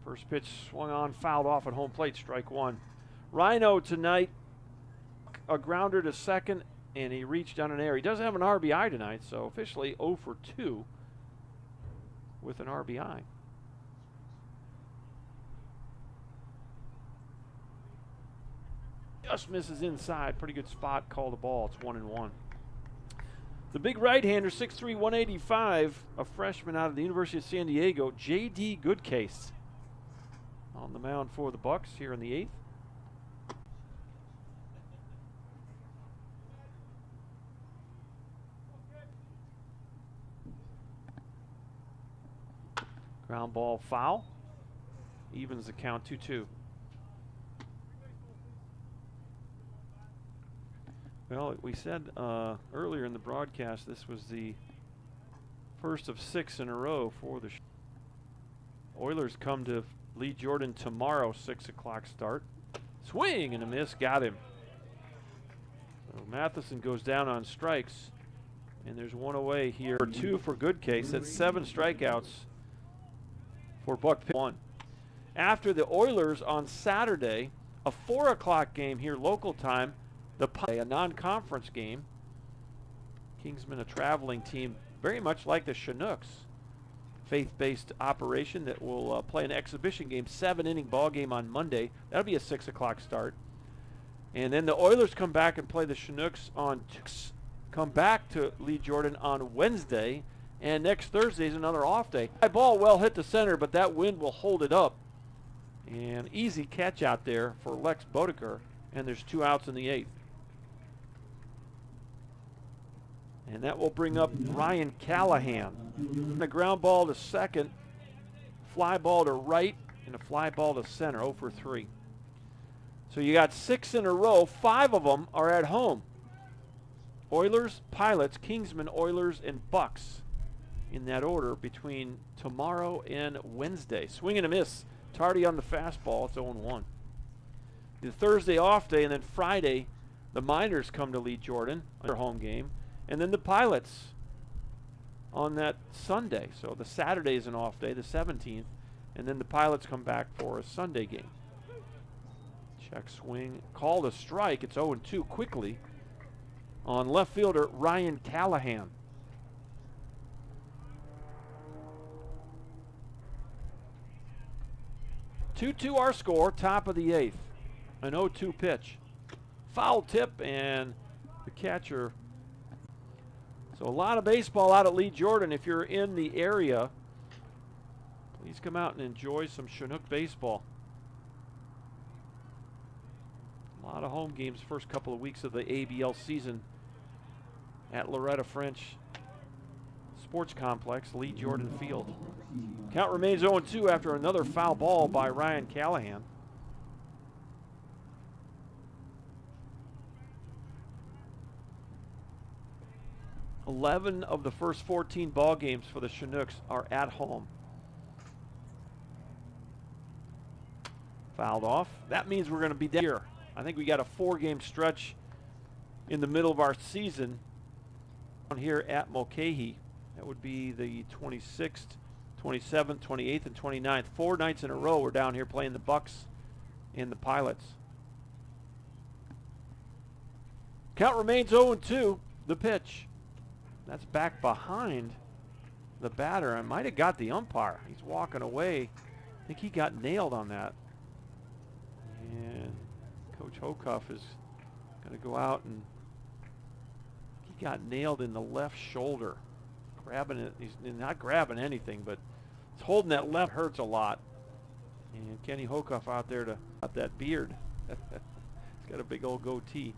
First pitch swung on, fouled off at home plate, strike 1. Rhino tonight, a grounder to second, and he reached on an error. He doesn't have an RBI tonight, so officially 0 for 2 with an RBI. Just misses inside. Pretty good spot. Call the ball. It's 1-1. The big right-hander, 6'3", 185, a freshman out of the University of San Diego, J.D. Goodcase, on the mound for the Bucs here in the 8th. Ground ball foul. Evens the count 2-2. Well, we said earlier in the broadcast this was the first of 6 in a row for the Oilers. Come to Lee Jordan tomorrow, 6 o'clock start. Swing and a miss, got him. So Matheson goes down on strikes, and there's 1 away here. 2 for Goodcase. That's 7 strikeouts for Buck 1. After the Oilers on Saturday, a 4 o'clock game here local time, a non-conference game. Kingsman, a traveling team, very much like the Chinooks. Faith-based operation that will play an exhibition game, 7-inning ball game on Monday. That'll be a 6 o'clock start. And then the Oilers come back and play the Chinooks on come back to Lee Jordan on Wednesday, and next Thursday is another off day. High ball well hit the center, but that wind will hold it up. And easy catch out there for Lex Bodeker, and there's 2 outs in the 8th. And that will bring up Ryan Callahan. A ground ball to second, fly ball to right, and a fly ball to center, 0 for 3. So you got 6 in a row. 5 of them are at home. Oilers, Pilots, Kingsman, Oilers, and Bucs in that order between tomorrow and Wednesday. Swing and a miss. Tardy on the fastball. It's 0-1. The Thursday off day, and then Friday, the Miners come to Lee Jordan, their home game. And then the Pilots on that Sunday. So the Saturday is an off day, the 17th. And then the Pilots come back for a Sunday game. Check swing. Called a strike. It's 0-2 quickly on left fielder Ryan Callahan. 2-2 our score, top of the 8th. An 0-2 pitch. Foul tip, and the catcher. So a lot of baseball out at Lee Jordan. If you're in the area, please come out and enjoy some Chinook baseball. A lot of home games first couple of weeks of the ABL season at Loretta French Sports Complex, Lee Jordan Field. Count remains 0-2 after another foul ball by Ryan Callahan. "11 of the first 14 ball games for the Chinooks are at home." Fouled off. That means we're going to be down here. I think we got a 4-game stretch in the middle of our season down here at Mulcahy. That would be the 26th, 27th, 28th, and 29th. 4 nights in a row we're down here playing the Bucs and the Pilots. Count remains 0-2. The pitch. That's back behind the batter. I might have got the umpire. He's walking away. I think he got nailed on that. And Coach Hocuff is going to go out, and he got nailed in the left shoulder. Grabbing it. He's not grabbing anything, but it's holding that left hurts a lot. And Kenny Hocuff out there to cut that beard. He's got a big old goatee.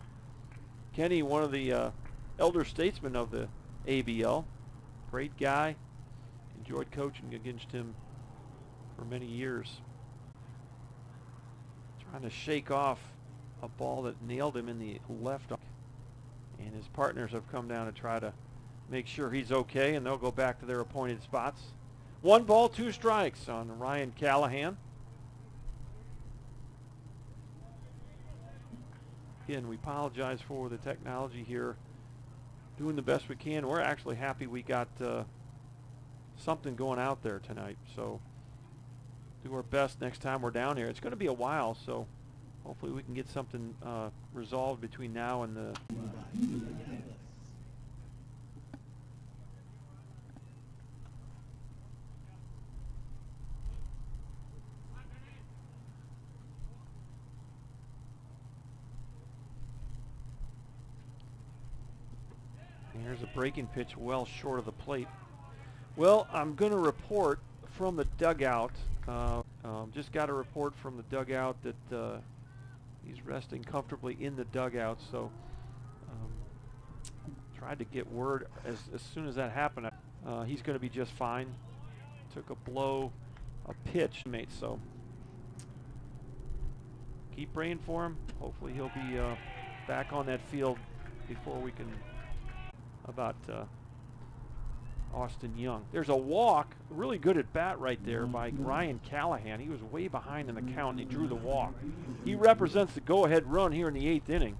Kenny, one of the elder statesmen of the ABL. Great guy. Enjoyed coaching against him for many years. Trying to shake off a ball that nailed him in the left arm. And his partners have come down to try to make sure he's okay, and they'll go back to their appointed spots. 1 ball, 2 strikes on Ryan Callahan. Again, we apologize for the technology here. Doing the best we can. We're actually happy we got something going out there tonight. So do our best next time we're down here. It's going to be a while, so hopefully we can get something resolved between now and the... Here's a breaking pitch well short of the plate. Well, I'm going to report from the dugout. Just got a report from the dugout that he's resting comfortably in the dugout. So tried to get word as soon as that happened. He's going to be just fine. Took a pitch, mate. So keep praying for him. Hopefully he'll be back on that field before we can... about Austin Young. There's a walk, really good at bat right there by Ryan Callahan. He was way behind in the count and he drew the walk. He represents the go-ahead run here in the 8th inning.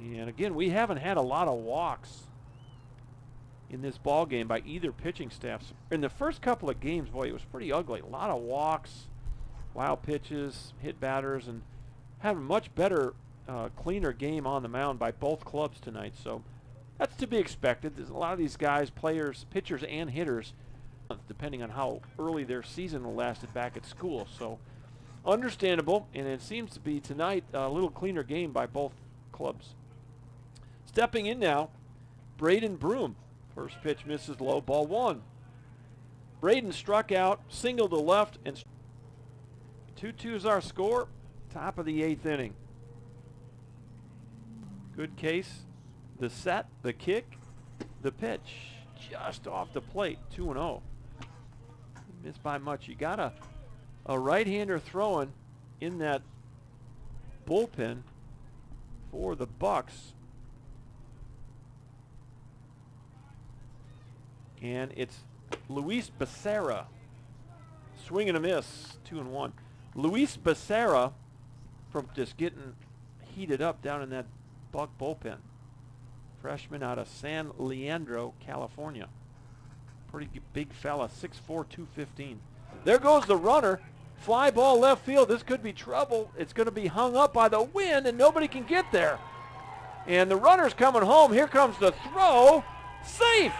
And again, we haven't had a lot of walks in this ball game by either pitching staffs. In the first couple of games, boy, it was pretty ugly. A lot of walks, wild pitches, hit batters, and had a much better, cleaner game on the mound by both clubs tonight. So that's to be expected. There's a lot of these guys, players, pitchers, and hitters, depending on how early their season lasted back at school. So understandable, and it seems to be tonight a little cleaner game by both clubs. Stepping in now, Braden Broom. First pitch misses low, ball 1. Braden struck out, single to left, and 2-2 is our score. Top of the 8th inning. Good case. The set, the kick, the pitch, just off the plate, 2-0. Missed by much. You got a right-hander throwing in that bullpen for the Bucs. And it's Luis Becerra. Swing and a miss, 2-1. Luis Becerra from just getting heated up down in that Buck bullpen. Freshman out of San Leandro, California. Pretty big fella, 6'4", 215. There goes the runner. Fly ball left field. This could be trouble. It's going to be hung up by the wind, and nobody can get there. And the runner's coming home. Here comes the throw. Safe.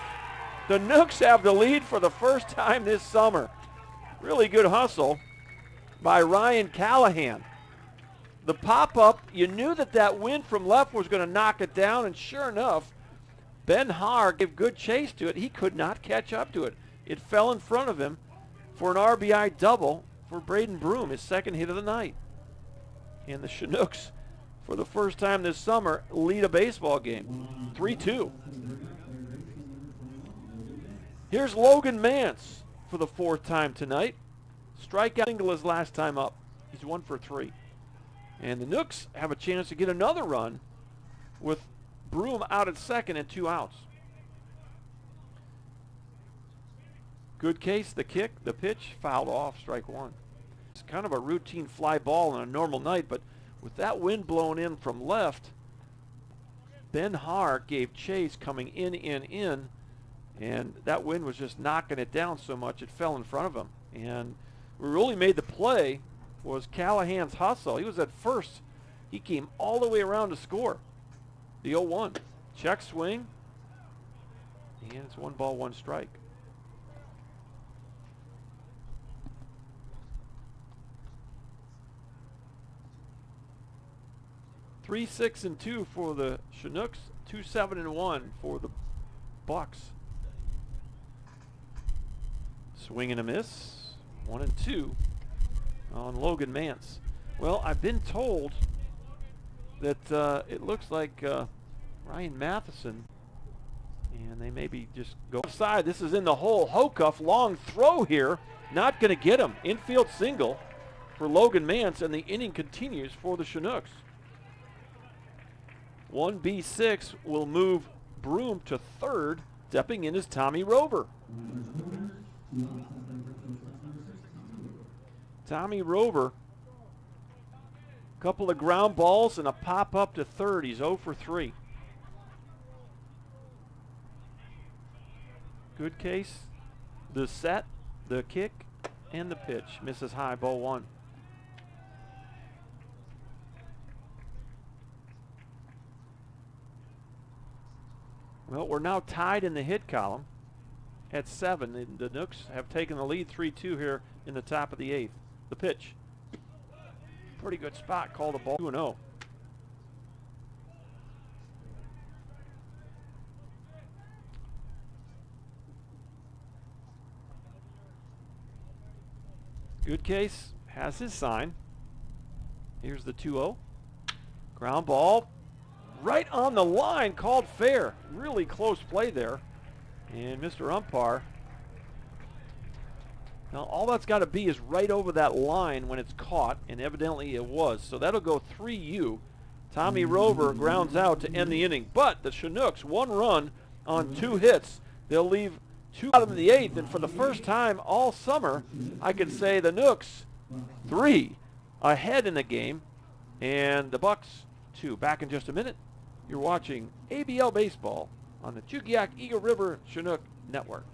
The Nooks have the lead for the first time this summer. Really good hustle. by Ryan Callahan. The pop-up, you knew that wind from left was going to knock it down, and sure enough, Ben Haar gave good chase to it. He could not catch up to it. It fell in front of him for an RBI double for Braden Broom, his second hit of the night. And the Chinooks, for the first time this summer, lead a baseball game, 3-2. Here's Logan Mance for the fourth time tonight. Strikeout single his last time up. He's 1 for 3. And the Nooks have a chance to get another run with Broom out at second and 2 outs. Good case, the kick, the pitch, fouled off, strike 1. It's kind of a routine fly ball on a normal night, but with that wind blowing in from left, Ben Haar gave chase coming in, and that wind was just knocking it down so much it fell in front of him. And we really made the play was Callahan's hustle. He was at first. He came all the way around to score. The 0-1. Check swing. And it's 1 ball, 1 strike. Three, 6, and 2 for the Chinooks. 2, 7, and 1 for the Bucs. Swing and a miss. 1 and 2 on Logan Mance. Well, I've been told that it looks like Ryan Matheson, and they maybe just go offside. This is in the hole. Hocuff, long throw here. Not going to get him. Infield single for Logan Mance, and the inning continues for the Chinooks. 1B6 will move Broom to third. Stepping in is Tommy Rover. Tommy Rover, couple of ground balls and a pop up to third. He's 0 for 3. Good case, the set, the kick, and the pitch. Misses high, ball 1. Well, we're now tied in the hit column at 7. The Nooks have taken the lead 3-2 here in the top of the 8th. The pitch. Pretty good spot. Call the ball 2-0. Good case. Has his sign. Here's the 2-0. Ground ball. Right on the line. Called fair. Really close play there. And Mr. Umpire. Now all that's got to be is right over that line when it's caught, and evidently it was. So that'll go 3U. Tommy Rover grounds out to end the inning. But the Chinooks, 1 run on 2 hits. They'll leave 2 out of the 8th, and for the first time all summer, I could say the Nooks 3 ahead in the game, and the Bucs 2. Back in just a minute. You're watching ABL Baseball on the Chugiak Eagle River Chinook Network.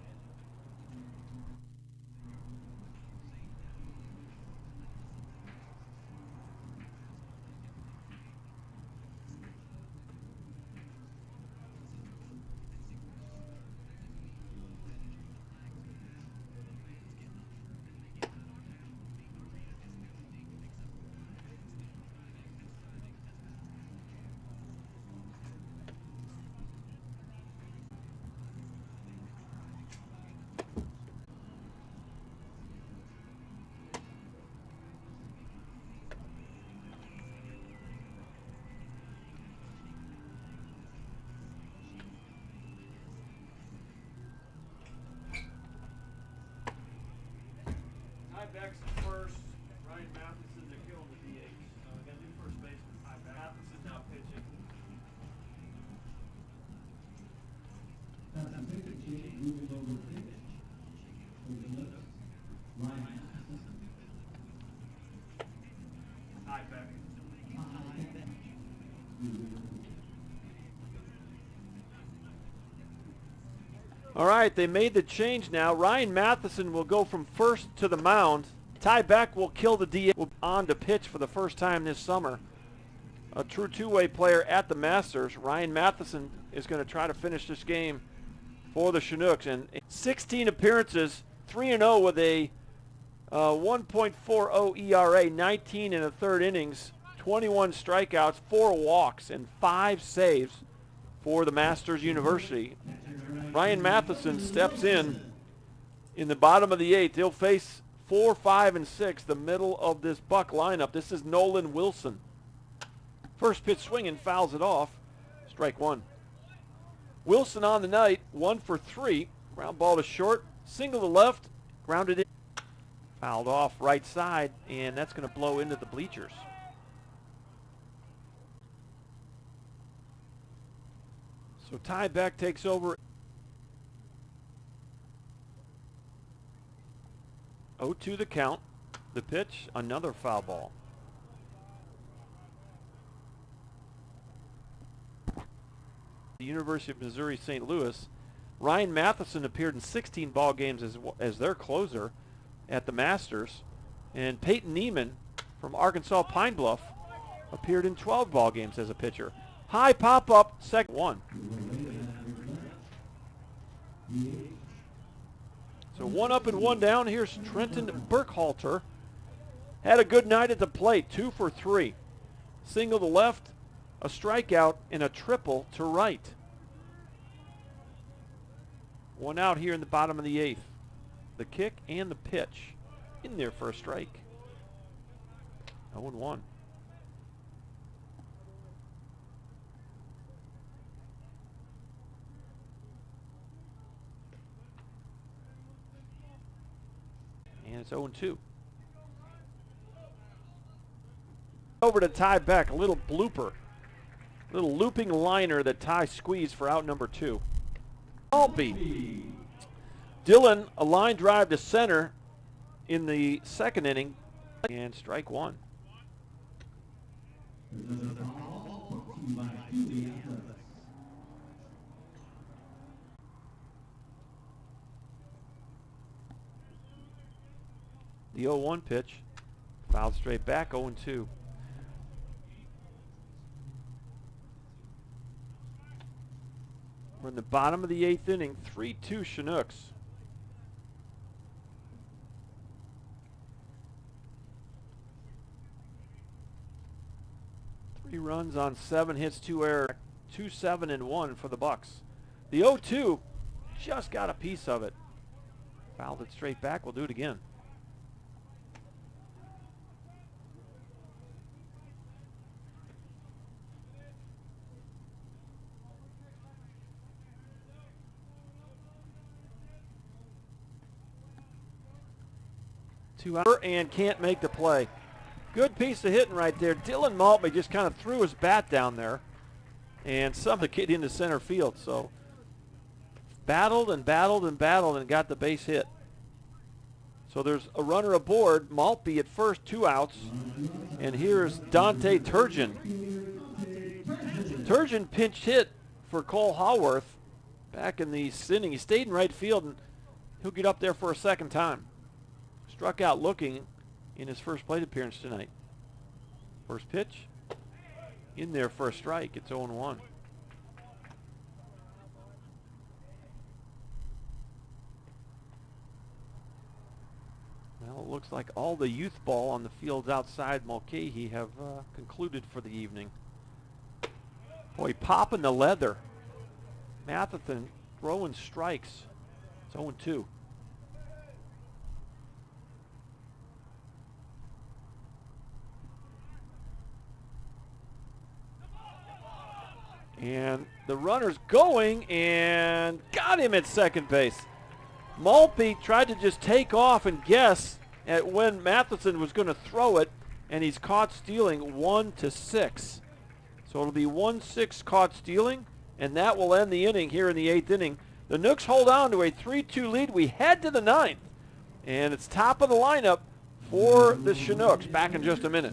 Beck's first, Ryan Matheson to kill the DH. We got new first baseman. Matheson now pitching. That's a big change moving over to pitch. Ryan Matheson. Hi, Beck. All right, they made the change now. Ryan Matheson will go from first to the mound. Ty Beck will kill the DH. On to pitch for the first time this summer. A true two-way player at the Masters. Ryan Matheson is going to try to finish this game for the Chinooks. And 16 appearances, 3-0 with a 1.40 ERA, 19 in the third innings, 21 strikeouts, 4 walks, and 5 saves for the Masters University. Ryan Matheson steps in the bottom of the 8th. He'll face 4, 5, and 6, the middle of this Buck lineup. This is Nolan Wilson. First pitch swinging, fouls it off. Strike 1. Wilson on the night, 1 for 3. Ground ball to short, single to left, grounded in. Fouled off right side, and that's going to blow into the bleachers. So Ty Beck takes over. 0-2 the count. The pitch, another foul ball. The University of Missouri St. Louis. Ryan Matheson appeared in 16 ball games as their closer at the Masters, and Peyton Neiman from Arkansas Pine Bluff appeared in 12 ball games as a pitcher. High pop up, second 1. So 1 up and 1 down. Here's Trenton Burkhalter. Had a good night at the plate, 2 for 3. Single to left, a strikeout, and a triple to right. 1 out here in the bottom of the 8th. The kick and the pitch in there for a strike. 0-1. And it's 0-2. Over to Ty Beck, a little blooper. Little looping liner that Ty squeezed for out number 2. Maltby. Dillon, a line drive to center in the second inning, and strike 1. The 0-1 pitch, fouled straight back, 0-2. We're in the bottom of the 8th inning, 3-2 Chinooks. Three runs on 7 hits, 2 errors, 2-7-1 for the Bucs. The 0-2 just got a piece of it. Fouled it straight back. We'll do it again. Two out and can't make the play. Good piece of hitting right there. Dylan Maltby just kind of threw his bat down there and summed the kid into center field. So battled and battled and battled and got the base hit. So there's a runner aboard. Maltby at first, 2 outs. And here's Dante Turgeon. Turgeon pinch hit for Cole Haworth back in the inning. He stayed in right field, and he'll get up there for a second time. Struck out looking in his first plate appearance tonight. First pitch, in there for a strike. It's 0-1. Well, it looks like all the youth ball on the fields outside Mulcahy have concluded for the evening. Boy, popping the leather. Matheson throwing strikes. It's 0-2. And the runner's going and got him at second base. Maltby tried to just take off and guess at when Matheson was going to throw it, and he's caught stealing 1-6. So it'll be 1-6 caught stealing, and that will end the inning here in the 8th inning. The Nooks hold on to a 3-2 lead. We head to the 9th, and it's top of the lineup for the Chinooks. Back in just a minute.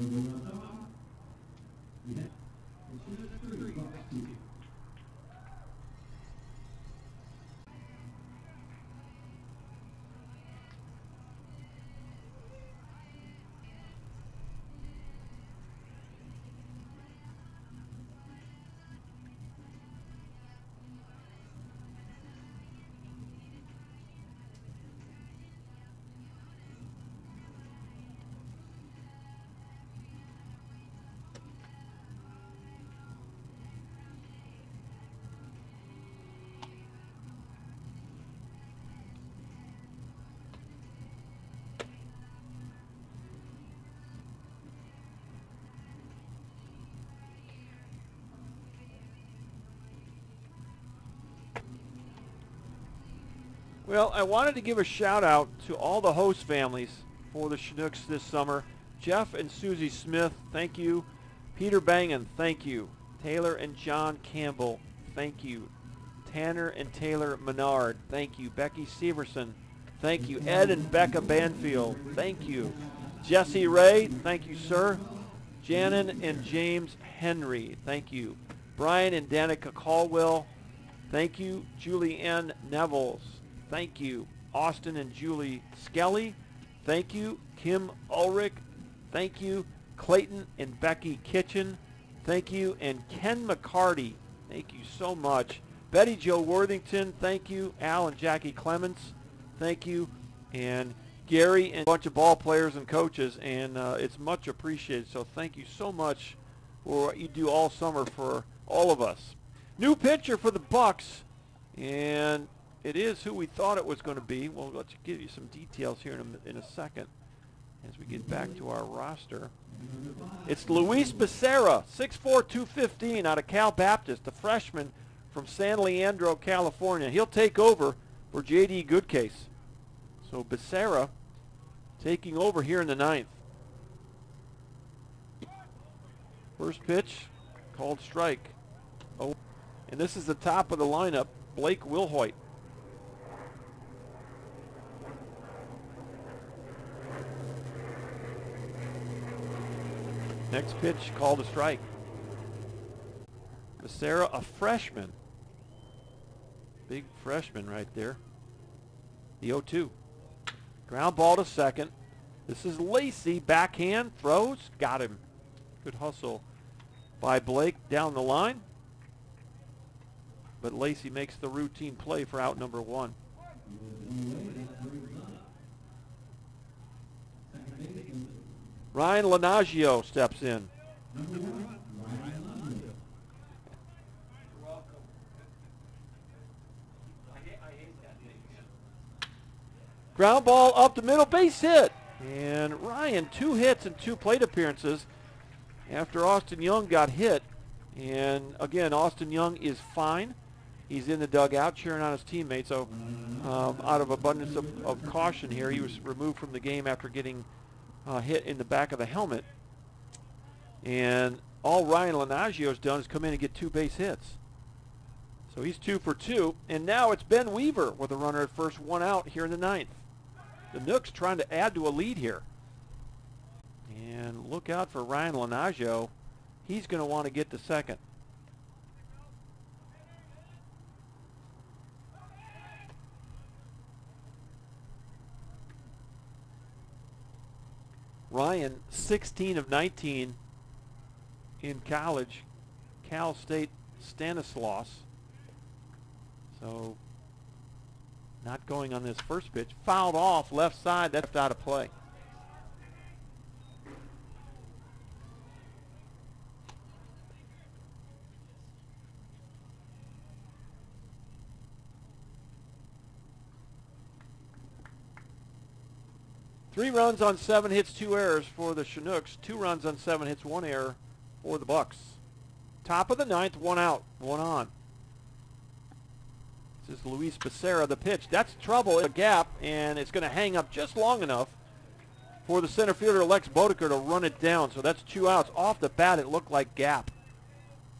Well, I wanted to give a shout out to all the host families for the Chinooks this summer. Jeff and Susie Smith, thank you. Peter Bangan, thank you. Taylor and John Campbell, thank you. Tanner and Taylor Menard, thank you. Becky Severson, thank you. Ed and Becca Banfield, thank you. Jesse Ray, thank you, sir. Janan and James Henry, thank you. Brian and Danica Caldwell, thank you. Julie N. Nevels, thank you. Austin and Julie Skelly, thank you. Kim Ulrich, thank you. Clayton and Becky Kitchen, thank you. And Ken McCarty, thank you so much. Betty Jo Worthington, thank you. Al and Jackie Clements, thank you. And Gary and a bunch of ball players and coaches, and it's much appreciated. So thank you so much for what you do all summer for all of us. New pitcher for the Bucs, and it is who we thought it was going to be. We'll let you give you some details here in a second as we get back to our roster. It's Luis Becerra, 6'4", 215, out of Cal Baptist, a freshman from San Leandro, California. He'll take over for J.D. Goodcase. So Becerra taking over here in the ninth. First pitch, called strike. Oh, and this is the top of the lineup, Blake Wilhoit. Next pitch, called a strike. Becerra, a freshman. Big freshman right there. The 0-2. Ground ball to second. This is Lacey. Backhand. Throws. Got him. Good hustle by Blake down the line. But Lacey makes the routine play for out number one. Ryan Lanaggio steps in. Ground ball up the middle, base hit. And Ryan, 2 hits and 2 plate appearances after Austin Young got hit. And again, Austin Young is fine. He's in the dugout cheering on his teammates. So out of abundance of caution here, he was removed from the game after getting hit in the back of the helmet. And all Ryan Lanaggio has done is come in and get 2 base hits. So he's 2 for 2. And now it's Ben Weaver with a runner at first, 1 out here in the ninth. The Nooks trying to add to a lead here. And look out for Ryan Lanaggio. He's going to want to get to second. Ryan, 16 of 19 in college. Cal State Stanislaus. So not going on this first pitch. Fouled off left side. That's out of play. Three runs on 7 hits, 2 errors for the Chinooks. 2 runs on 7 hits, 1 error for the Bucs. Top of the ninth, 1 out, 1 on. This is Luis Becerra, the pitch. That's trouble in a gap, and it's going to hang up just long enough for the center fielder, Lex Bodeker, to run it down. So that's 2 outs. Off the bat, it looked like gap.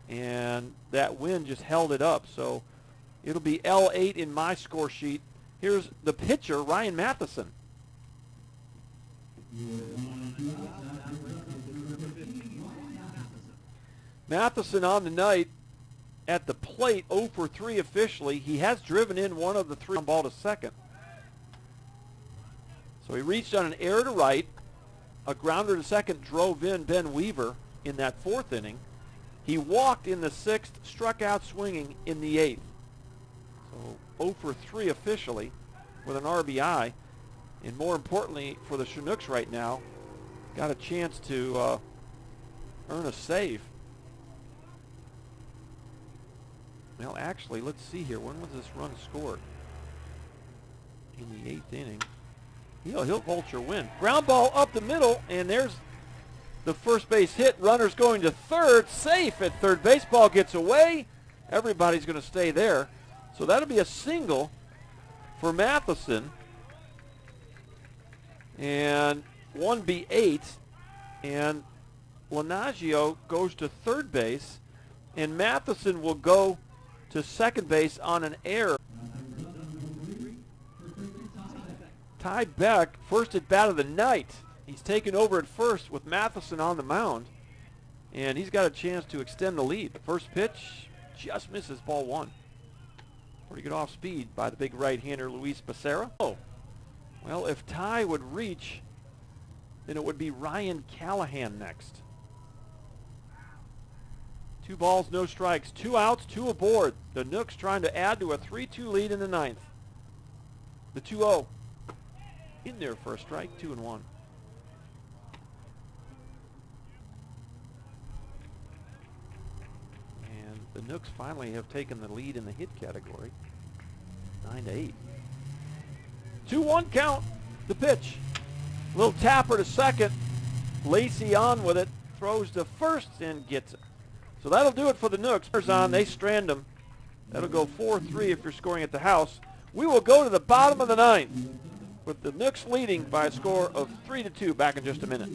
And that wind just held it up. So it'll be L8 in my score sheet. Here's the pitcher, Ryan Matheson. Matheson on the night at the plate, 0 for 3 officially. He has driven in one of the 3 on ball to second. So he reached on an error to right. A grounder to second drove in Ben Weaver in that 4th inning. He walked in the 6th, struck out swinging in the 8th. So 0 for 3 officially with an RBI. And more importantly for the Chinooks right now, got a chance to earn a save. Well, actually, let's see here. When was this run scored? In the 8th inning. He'll vulture win. Ground ball up the middle, and there's the first base hit. Runner's going to third. Safe at third base. Ball gets away. Everybody's going to stay there. So that'll be a single for Matheson. And 1B8. And Lanaggio goes to third base. And Matheson will go to second base on an error. Ty Beck, first at bat of the night. He's taken over at first with Matheson on the mound. And he's got a chance to extend the lead. The first pitch just misses, ball one. Pretty good off speed by the big right-hander Luis Becerra. Oh, well, if Ty would reach, then it would be Ryan Callahan next. 2 balls, no strikes, 2 outs, 2 aboard. The Nooks trying to add to a 3-2 lead in the ninth. The 2-0 in there for a strike, 2-1. And the Nooks finally have taken the lead in the hit category, 9-8. 2-1 count, the pitch. Little tapper to second. Lacey on with it, throws to first and gets it. So that'll do it for the Nooks. On, they strand them. That'll go 4-3 if you're scoring at the house. We will go to the bottom of the ninth with the Nooks leading by a score of 3-2. Back in just a minute.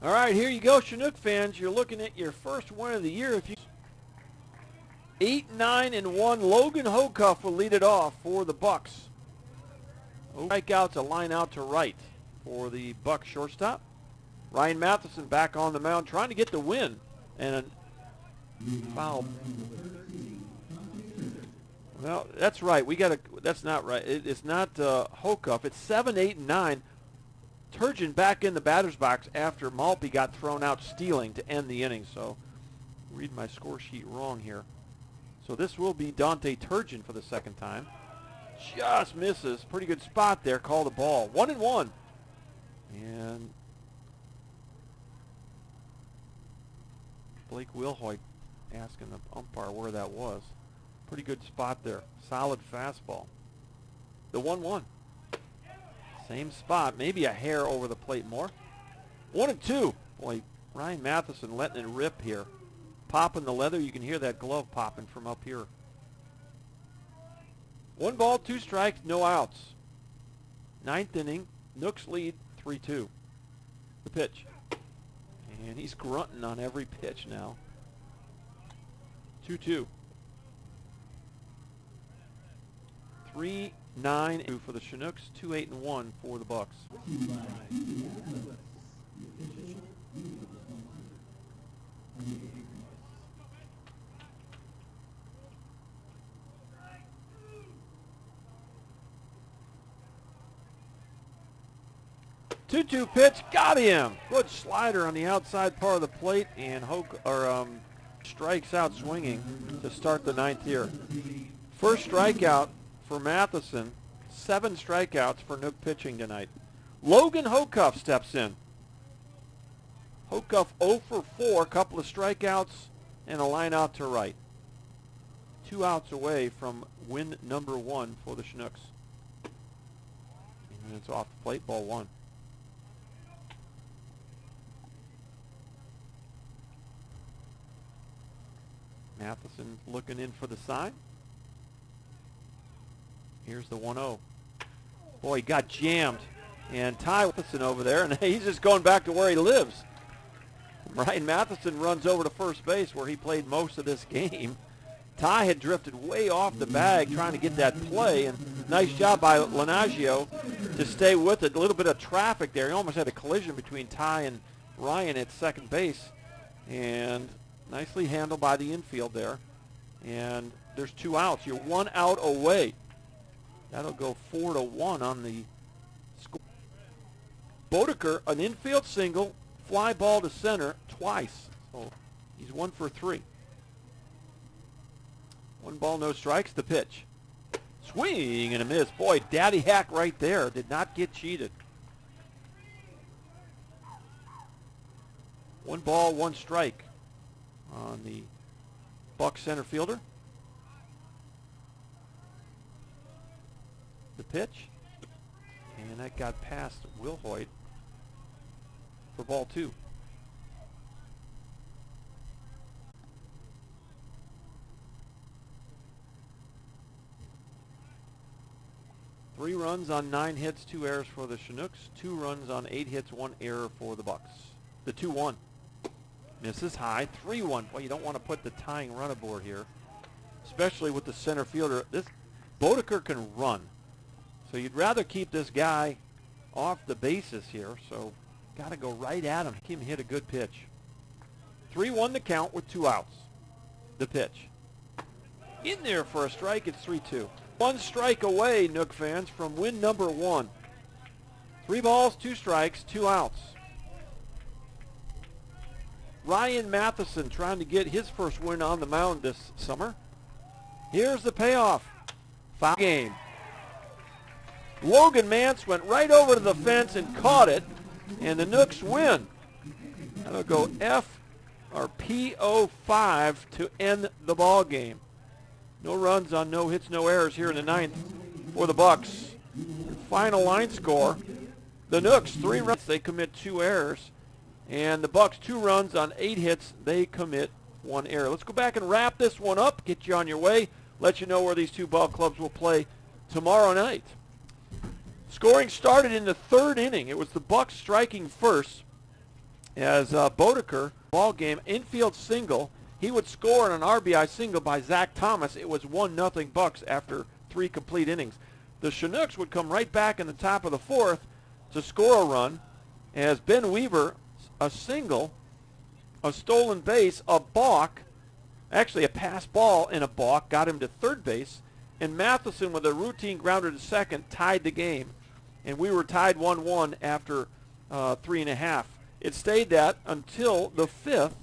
All right, here you go, Chinook fans. You're looking at your first win of the year. If you 8-9-1, Logan Hocuff will lead it off for the Bucs. Strikeouts, a line out to right for the Bucs shortstop. Ryan Matheson back on the mound trying to get the win. And a foul. Well, that's right. That's not right. It's not Hocuff. It's 7, 8, and 9. Turgeon back in the batter's box after Malpe got thrown out stealing to end the inning. So, read my score sheet wrong here. So this will be Dante Turgeon for the second time. Just misses. Pretty good spot there. Call the ball. 1-1. And Blake Wilhoit asking the umpire where that was. Pretty good spot there. Solid fastball. The 1-1. Same spot, maybe a hair over the plate more. 1-2. Boy, Ryan Matheson letting it rip here. Popping the leather, you can hear that glove popping from up here. 1 ball, 2 strikes, no outs. Ninth inning, Nooks lead 3-2. The pitch. And he's grunting on every pitch now. 2-2. 3-9 for the Chinooks, 2-8-1 for the Bucs. Two-two pitch, got him. Good slider on the outside part of the plate, and strikes out swinging to start the ninth here. First strikeout for Matheson. 7 strikeouts for Nook pitching tonight. Logan Hocuff steps in. Hocuff 0 for 4, couple of strikeouts, and a line out to right. 2 outs away from win number 1 for the Chinooks. And it's off the plate, ball 1. Matheson looking in for the sign. Here's the 1-0. Boy, he got jammed. And Ty Matheson over there, and he's just going back to where he lives. Ryan Matheson runs over to first base where he played most of this game. Ty had drifted way off the bag trying to get that play, and nice job by Lenaggio to stay with it. A little bit of traffic there. He almost had a collision between Ty and Ryan at second base, and nicely handled by the infield there. And there's 2 outs. You're 1 out away. That'll go 4-1 on the score. Bodeker, an infield single, fly ball to center twice. So he's 1 for 3. 1 ball, no strikes. The pitch. Swing and a miss. Boy, daddy hack right there. Did not get cheated. 1 ball, 1 strike on the Bucs center fielder. The pitch. And that got past Will Hoyt for ball 2. Three runs on 9 hits, 2 errors for the Chinooks. 2 runs on 8 hits, 1 error for the Bucs. The 2-1. Misses high. 3-1. Well, you don't want to put the tying run aboard here, especially with the center fielder. This Bodeker can run, so you'd rather keep this guy off the bases here. So got to go right at him. He hit a good pitch. 3-1 the count with 2 outs. The pitch. In there for a strike. It's 3-2. 1 strike away, Nook fans, from win number 1. 3 balls, 2 strikes, 2 outs. Ryan Matheson trying to get his first win on the mound this summer. Here's the payoff. Foul game. Logan Mance went right over to the fence and caught it, and the Nooks win. That'll go PO5 to end the ball game. No runs on no hits, no errors here in the 9th for the Bucs. Final line score, the Nooks 3 runs, they commit 2 errors. And the Bucs 2 runs on 8 hits, they commit 1 error. Let's go back and wrap this one up, get you on your way, let you know where these 2 ball clubs will play tomorrow night. Scoring started in the 3rd inning. It was the Bucs striking first as Bodeker, ball game, infield single. He would score on an RBI single by Zach Thomas. It was 1-0 Bucs after 3 complete innings. The Chinooks would come right back in the top of the 4th to score a run as Ben Weaver, a single, a stolen base, a balk, actually a pass ball and a balk, got him to 3rd base, and Matheson with a routine grounder to second tied the game. And we were tied 1-1 after 3.5. It stayed that until the 5th.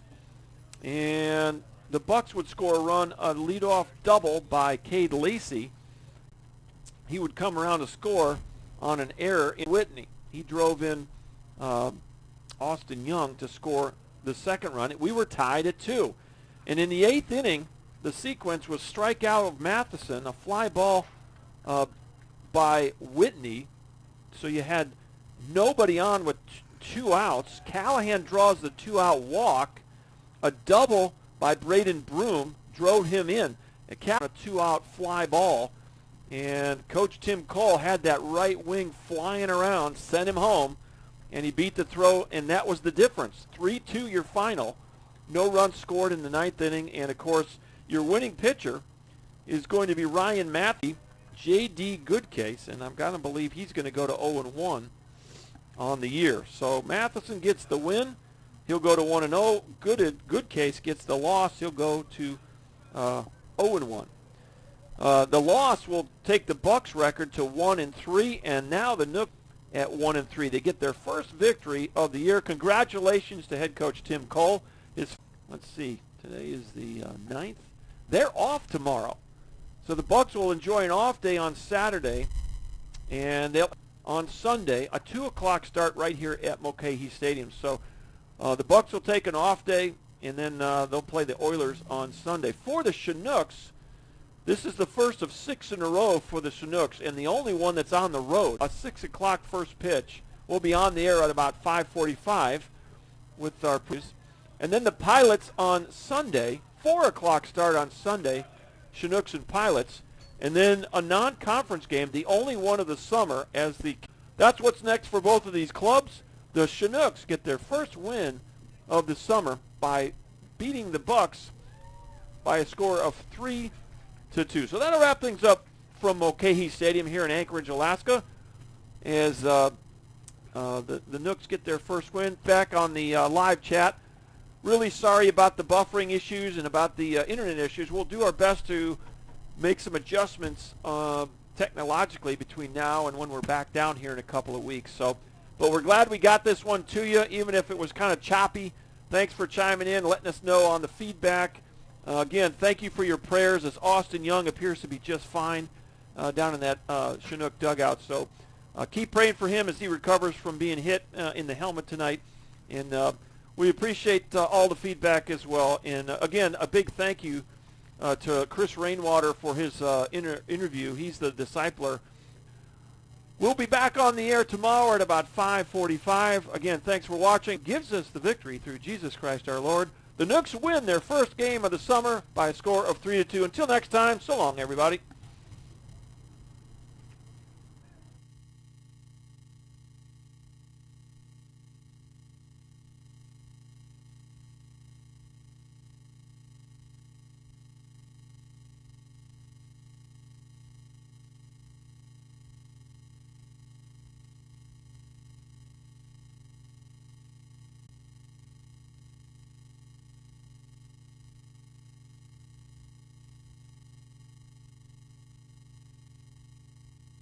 And the Bucs would score a run, a leadoff double by Cade Lacey. He would come around to score on an error in Whitney. He drove in Austin Young to score the 2nd run. We were tied at 2. And in the 8th inning, the sequence was strikeout of Matheson, a fly ball by Whitney. So you had nobody on with 2 outs. Callahan draws the 2-out walk. A double by Braden Broom drove him in. A 2-out fly ball. And Coach Tim Cole had that right wing flying around, sent him home, and he beat the throw, and that was the difference. 3-2 your final. No runs scored in the 9th inning, and, of course, your winning pitcher is going to be Ryan Matthew, J.D. Goodcase, and I'm going to believe he's going to go to 0-1 on the year. So Matheson gets the win. He'll go to 1-0. Goodcase gets the loss. He'll go to 0-1. The loss will take the Bucs record to 1-3, and now the Nook at 1-3. They get their first victory of the year. Congratulations to head coach Tim Cole. Let's see, today is the 9th. They're off tomorrow, so the Bucs will enjoy an off day on Saturday, and they'll on Sunday a 2 o'clock start right here at Mulcahy Stadium. So the Bucs will take an off day and then they'll play the Oilers on Sunday. For the Chinooks, this is the first of 6 in a row for the Chinooks, and the only one that's on the road. A 6 o'clock first pitch. We'll be on the air at about 5:45 with our previous. And then the Pilots on Sunday, 4 o'clock start on Sunday, Chinooks and Pilots. And then a non-conference game, the only one of the summer. That's what's next for both of these clubs. The Chinooks get their first win of the summer by beating the Bucs by a score of 3-2. So that'll wrap things up from Mulcahy Stadium here in Anchorage, Alaska, as the Nooks get their first win. Back on the live chat. Really sorry about the buffering issues and about the internet issues. We'll do our best to make some adjustments technologically between now and when we're back down here in a couple of weeks. But we're glad we got this one to you, even if it was kind of choppy. Thanks for chiming in, letting us know on the feedback. Again, thank you for your prayers, as Austin Young appears to be just fine down in that Chinook dugout. So keep praying for him as he recovers from being hit in the helmet tonight. And we appreciate all the feedback as well. And again, a big thank you to Chris Rainwater for his interview. He's the discipler. We'll be back on the air tomorrow at about 5:45. Again, thanks for watching. Gives us the victory through Jesus Christ our Lord. The Nooks win their first game of the summer by a score of 3-2. Until next time, so long, everybody.